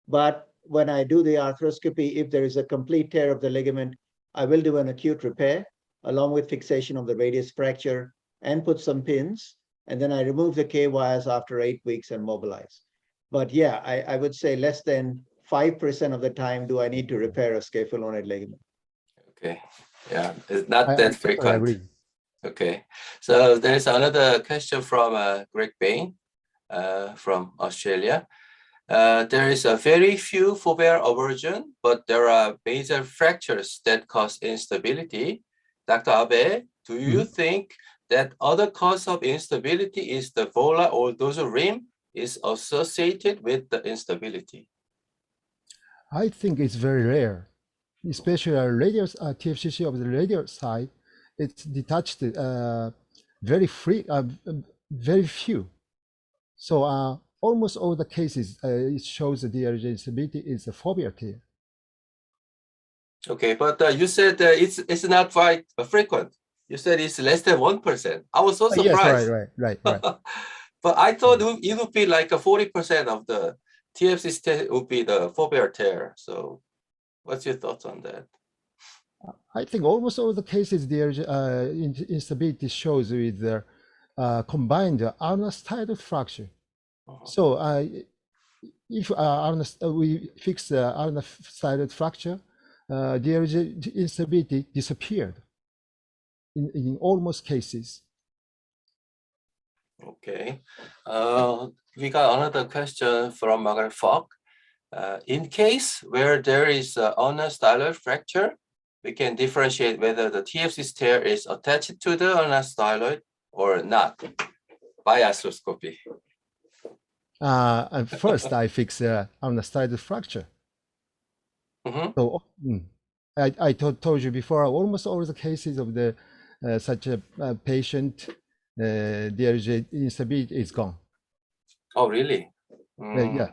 But when I do the arthroscopy, if there is a complete tear of the ligament, I will do an acute repair along with fixation of the radius fracture and put some pins. And then I remove the K wires after 8 weeks and mobilize. But yeah, I would say less than 5% of the time do I need to repair a scapholunate ligament. Okay, yeah, it's not that frequent. I agree. Okay, so there's another question from Greg Bain from Australia. There is a very few foveal aversion, but there are major fractures that cause instability. Dr. Abe, do you think that other cause of instability is the volar or dorsal rim is associated with the instability? I think it's very rare, especially radial TFCC of the radial side. It's detached very few. So almost all the cases, it shows the DRG instability is a foveal tear. Okay, but you said it's not quite frequent. You said it's less than 1%. I was so surprised. Yes, right. But I thought it would be like a 40% of the TFC would be the foveal tear. So what's your thoughts on that? I think almost all the cases there instability shows with the combined ulnar styloid fracture. So if we fix the ulnar styloid fracture, there is instability disappeared in almost cases. Okay. We got another question from Margaret Falk. In case where there is ulnar styloid fracture, we can differentiate whether the TFC tear is attached to the ulnar styloid or not by arthroscopy. First, I fix ulnar styloid fracture. So I told you before, almost all the cases of the such a patient, there is instability is gone. Oh, really? Yeah.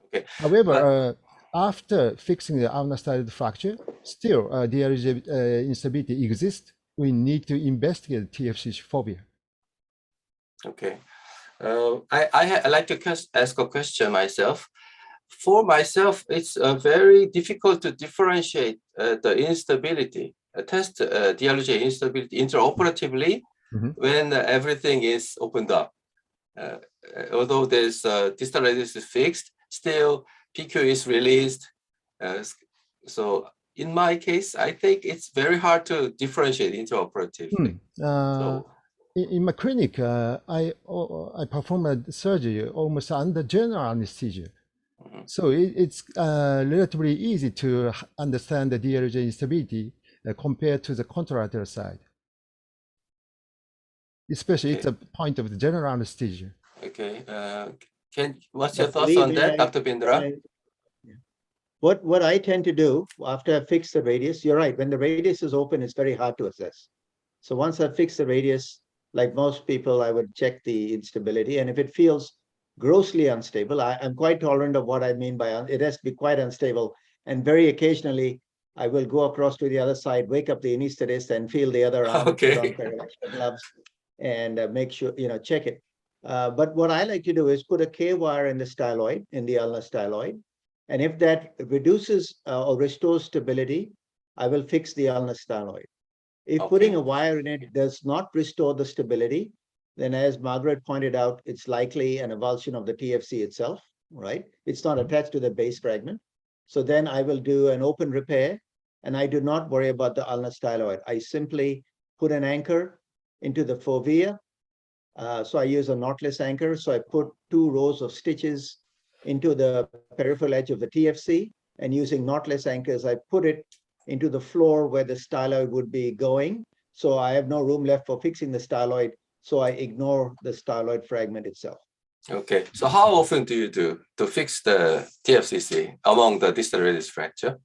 Okay. However, after fixing the ulnar styloid fracture, still there is instability exists. We need to investigate TFC fovea. Okay. I like to ask a question myself. For myself, it's very difficult to differentiate the instability, test DLJ instability intraoperatively when everything is opened up. Although there's distal radius is fixed, still PQ is released. So in my case, I think it's very hard to differentiate intraoperatively. In my clinic, I perform a surgery almost under general anesthesia. So it's relatively easy to understand the DLJ instability compared to the contralateral side. Especially it's a point of the general anesthesia. Okay. What's your But thoughts believe on me, that, Dr. Bindra? What I tend to do after I fix the radius, you're right, when the radius is open, it's very hard to assess. So once I fix the radius, like most people, I would check the instability. And if it feels grossly unstable, I'm quite tolerant of what I mean by it has to be quite unstable. And very occasionally, I will go across to the other side, wake up the anesthetist and feel the other arm, put on Okay. periovascular gloves and make sure, check it. But what I like to do is put a K-wire in the styloid, in the ulnar styloid. And if that reduces or restores stability, I will fix the ulnar styloid. If putting a wire in it does not restore the stability, then as Margaret pointed out, it's likely an avulsion of the TFC itself, right? It's not attached to the base fragment. So then I will do an open repair and I do not worry about the ulnar styloid. I simply put an anchor into the fovea. So I use a knotless anchor. So I put 2 rows of stitches into the peripheral edge of the TFC, and using knotless anchors, I put it into the floor where the styloid would be going. So I have no room left for fixing the styloid. So I ignore the styloid fragment itself. Okay. So how often do you do to fix the TFCC among the distal radius fracture?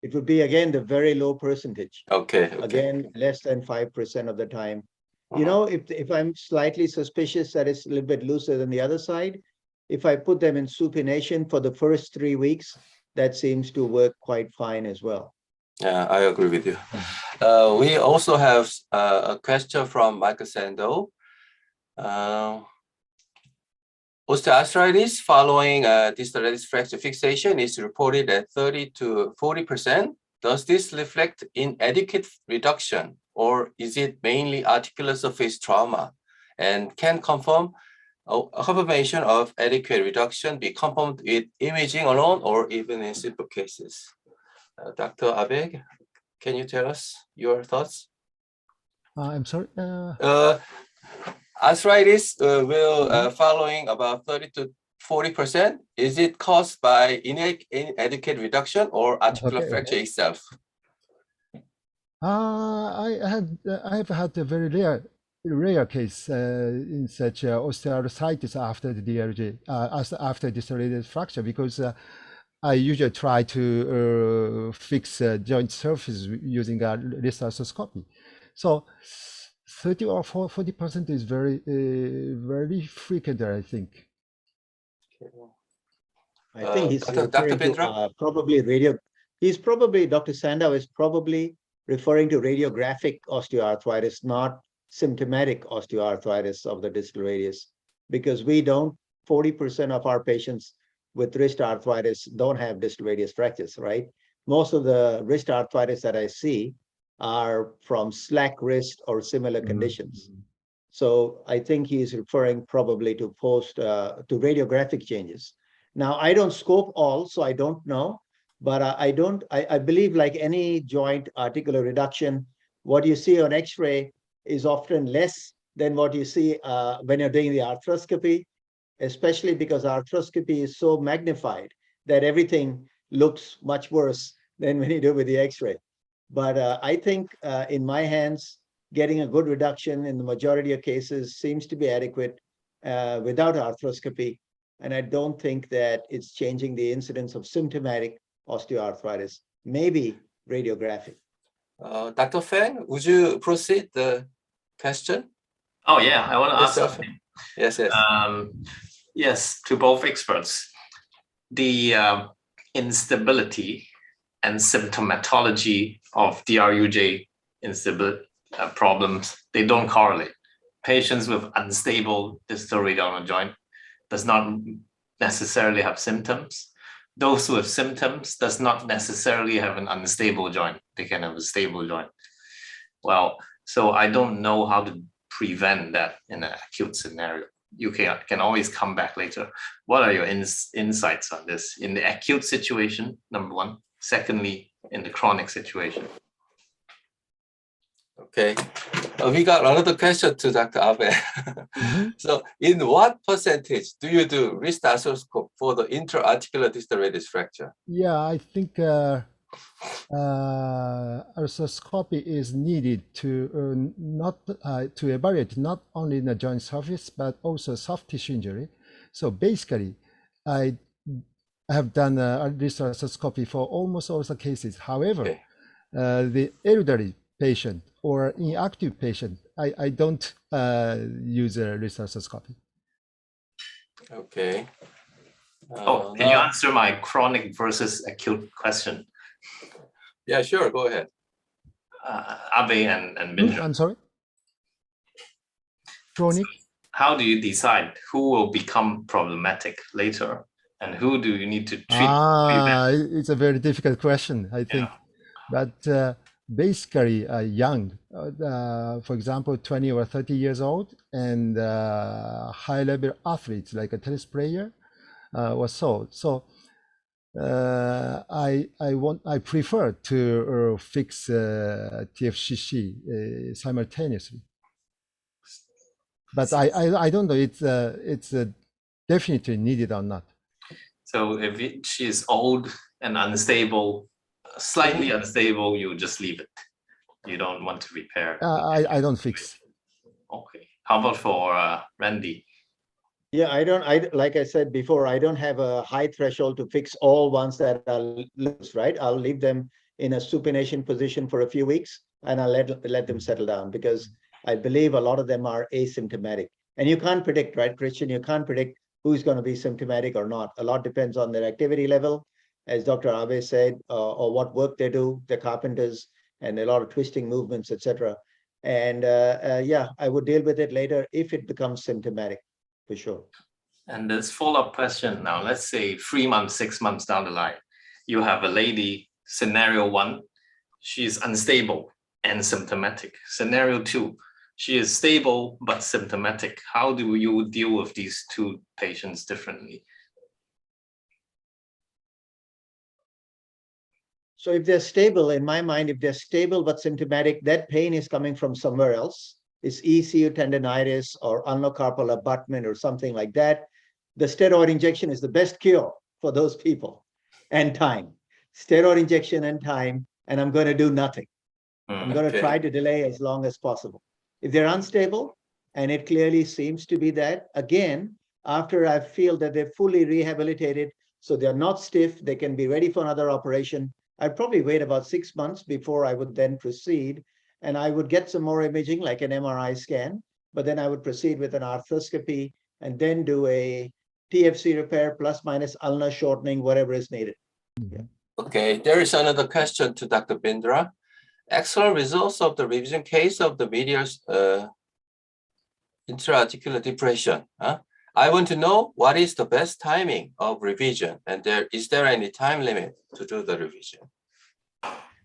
It would be, again, the very low percentage. Okay. Again, less than 5% of the time. If I'm slightly suspicious that it's a little bit looser than the other side, if I put them in supination for the first 3 weeks, that seems to work quite fine as well. Yeah, I agree with you. We also have a question from Michael Sando. Osteoarthritis following distal radius fracture fixation is reported at 30 to 40%. Does this reflect inadequate reduction, or is it mainly articular surface trauma? And can a confirmation of adequate reduction be confirmed with imaging alone or even in simple cases? Dr. Abeg, can you tell us your thoughts? I'm sorry. Arthritis will following about 30 to 40%. Is it caused by inadequate reduction or articular fracture itself? I have had a very rare case in such osteoarthritis after the DRG, after distal radius fracture, because I usually try to fix joint surface using a wrist arthroscopy. So 30 or 40% is very frequent, I think. I think he's Dr. referring to probably Dr. Sandow is probably referring to radiographic osteoarthritis, not symptomatic osteoarthritis of the distal radius, because 40% of our patients with wrist arthritis don't have distal radius fractures, right? Most of the wrist arthritis that I see are from slack wrist or similar conditions. So I think he's referring probably to to radiographic changes. Now, I don't scope all, so I don't know, but I believe like any joint articular reduction, what you see on X-ray is often less than what you see when you're doing the arthroscopy, especially because arthroscopy is so magnified that everything looks much worse than when you do with the X-ray. But I think in my hands, getting a good reduction in the majority of cases seems to be adequate without arthroscopy. And I don't think that it's changing the incidence of symptomatic osteoarthritis, maybe radiographic. Dr. Feng, would you proceed the question? Oh yeah, I want to ask Yourself? something. Yes. Yes, to both experts. The instability and symptomatology of DRUJ instability problems, they don't correlate. Patients with unstable distal radial joint does not necessarily have symptoms. Those with symptoms does not necessarily have an unstable joint. They can have a stable joint. Well, so I don't know how to prevent that in an acute scenario. You can always come back later. What are your insights on this in the acute situation, number one? Secondly, in the chronic situation. Okay, we got another question to Dr. Abe. So in what percentage do you do wrist arthroscope for the intra-articular distal radius fracture? Yeah, I think arthroscopy is needed to not to evaluate not only the joint surface but also soft tissue injury. So basically, I have done this arthroscopy for almost all the cases. However, Okay. The elderly patient or inactive patient, I don't use a wrist arthroscopy. Okay. Oh, can you answer my chronic versus acute question? Yeah, sure. Go ahead. Abe and Bindra. I'm sorry? Chronic? How do you decide who will become problematic later and who do you need to treat? It's a very difficult question, I think. Yeah. But basically, young, for example, 20 or 30 years old, and high-level athletes like a tennis player or so. So I prefer to fix TFCC simultaneously. But I don't know it's definitely needed or not. So if she is old and unstable, slightly unstable, you just leave it. You don't want to repair. I don't fix. Okay. How about for Randy? Yeah, like I said before, I don't have a high threshold to fix all ones that are loose, right? I'll leave them in a supination position for a few weeks and I'll let them settle down because I believe a lot of them are asymptomatic. And you can't predict, right, Christian? You can't predict who's going to be symptomatic or not. A lot depends on their activity level, as Dr. Abe said, or what work they do, the carpenters, and a lot of twisting movements, etc. And yeah, I would deal with it later if it becomes symptomatic. For sure. And this follow-up question now, let's say 3 months, 6 months down the line, you have a lady, scenario 1, she's unstable and symptomatic. Scenario 2, she is stable but symptomatic. How do you deal with these two patients differently? So if they're stable, in my mind, if they're stable but symptomatic, that pain is coming from somewhere else. It's ECU tendonitis or ulnocarpal abutment or something like that. The steroid injection is the best cure for those people, and time. Steroid injection and time, and I'm going to do nothing. I'm going to try to delay as long as possible. If they're unstable, and it clearly seems to be that, again, after I feel that they're fully rehabilitated, so they're not stiff, they can be ready for another operation, I'd probably wait about 6 months before I would then proceed. And I would get some more imaging like an MRI scan, but then I would proceed with an arthroscopy and then do a TFC repair plus minus ulnar shortening, whatever is needed. Yeah. Okay, there is another question to Dr. Bindra. Excellent results of the revision case of the medial intra-articular depression. I want to know what is the best timing of revision, and is there any time limit to do the revision?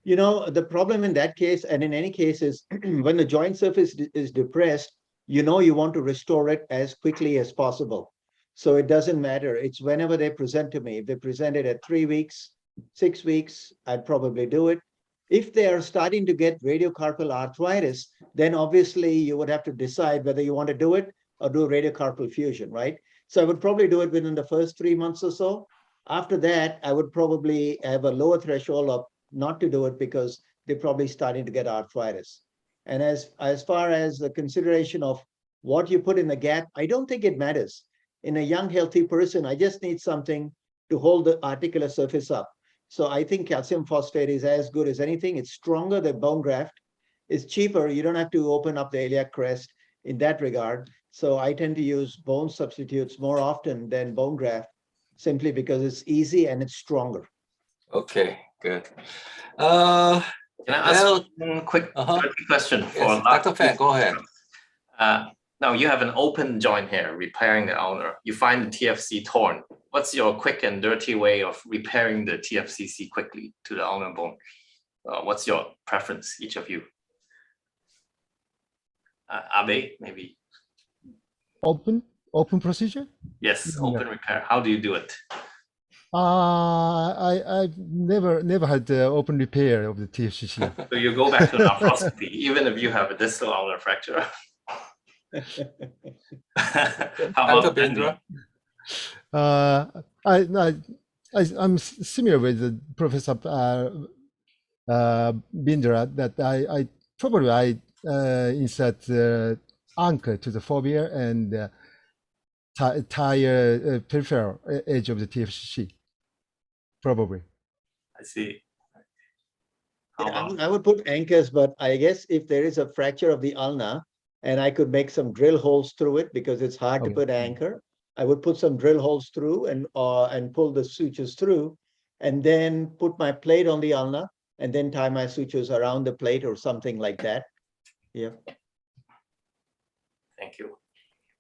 You know, the problem in that case, and in any case, is when the joint surface is depressed, you know you want to restore it as quickly as possible. So it doesn't matter. It's whenever they present to me. If they present it at 3 weeks, 6 weeks, I'd probably do it. If they are starting to get radiocarpal arthritis, then obviously you would have to decide whether you want to do it or do radiocarpal fusion, right? So I would probably do it within the first 3 months or so. After that, I would probably have a lower threshold of not to do it because they're probably starting to get arthritis. And as far as the consideration of what you put in the gap, I don't think it matters. In a young, healthy person, I just need something to hold the articular surface up. So I think calcium phosphate is as good as anything. It's stronger than bone graft. It's cheaper. You don't have to open up the iliac crest in that regard. So I tend to use bone substitutes more often than bone graft, simply because it's easy and it's stronger. Okay, good. Can I ask one quick question for yes, Dr. Fan, go ahead. Now you have an open joint here, repairing the ulnar. You find the TFC torn. What's your quick and dirty way of repairing the TFCC quickly to the ulnar bone? What's your preference, each of you? Abe, maybe. Open procedure? Yes, open repair. How do you do it? I've never had open repair of the TFCC. So you go back to an arthroscopy, even if you have a distal ulnar fracture. How about Bindra? I'm similar with Professor Bindra, that I probably insert anchor to the fovea and entire peripheral edge of the TFC, probably. I see. I would put anchors, but I guess if there is a fracture of the ulna and I could make some drill holes through it because it's hard to Okay. put anchor, I would put some drill holes through and pull the sutures through, and then put my plate on the ulna and then tie my sutures around the plate or something like that. Yeah. Thank you.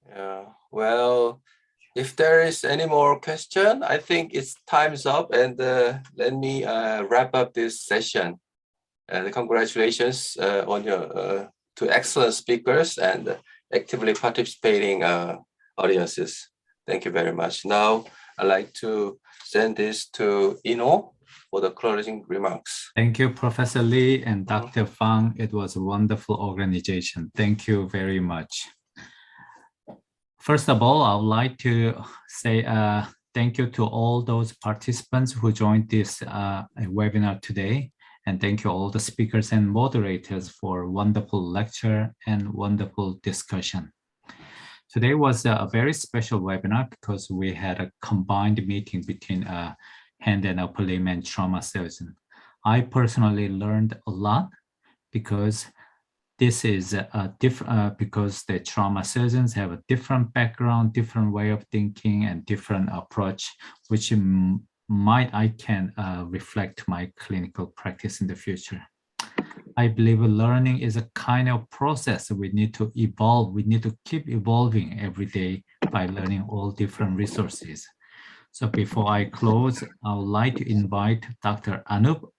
Yeah. Well, if there is any more question, I think it's time's up, and let me wrap up this session. Congratulations on your to excellent speakers and actively participating audiences. Thank you very much. Now I'd like to send this to Ino for the closing remarks. Thank you, Professor Lee and Dr. Fang. It was a wonderful organization. Thank you very much. First of all, I would like to say thank you to all those participants who joined this webinar today. And thank you all the speakers and moderators for a wonderful lecture and wonderful discussion. Today was a very special webinar because we had a combined meeting between hand and upper limb and trauma surgeon. I personally learned a lot because this is because the trauma surgeons have a different background, different way of thinking, and different approach, which I can reflect my clinical practice in the future. I believe learning is a kind of process. We need to evolve. We need to keep evolving every day by learning all different resources. So before I close, I would like to invite Dr. Anup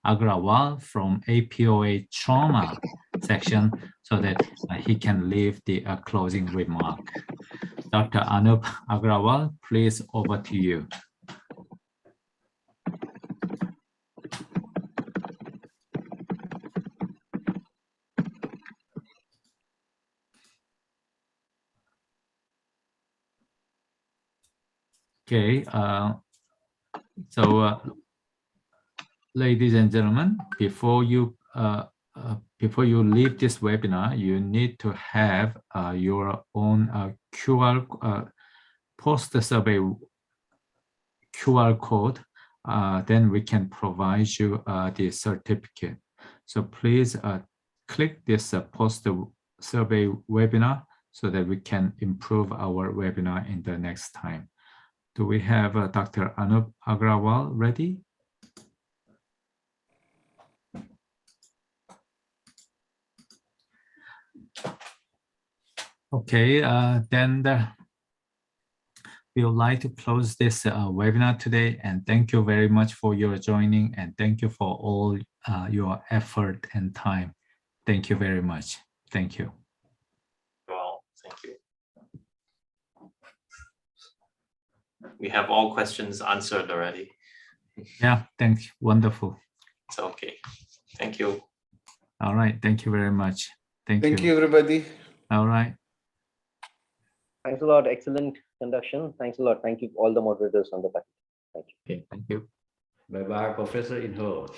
Agrawal from APOA trauma section so that he can leave the closing remark. Dr. Anup Agrawal, please, over to you. Okay, ladies and gentlemen, before you leave this webinar, you need to have your own QR post-survey QR code. Then we can provide you the certificate. So please click this post-survey webinar so that we can improve our webinar in the next time. Do we have Dr. Anup Agrawal ready? Okay, then we would like to close this webinar today, and thank you very much for your joining, and thank you for all your effort and time. Thank you very much. Thank you. Well, thank you. We have all questions answered already. Yeah, thanks. Wonderful. It's okay. Thank you. All right. Thank you very much. Thank you, everybody. All right. Thanks a lot. Excellent conduction. Thanks a lot. Thank you all the moderators on the panel. Thank you. Okay, thank you. Bye bye, Professor Inho.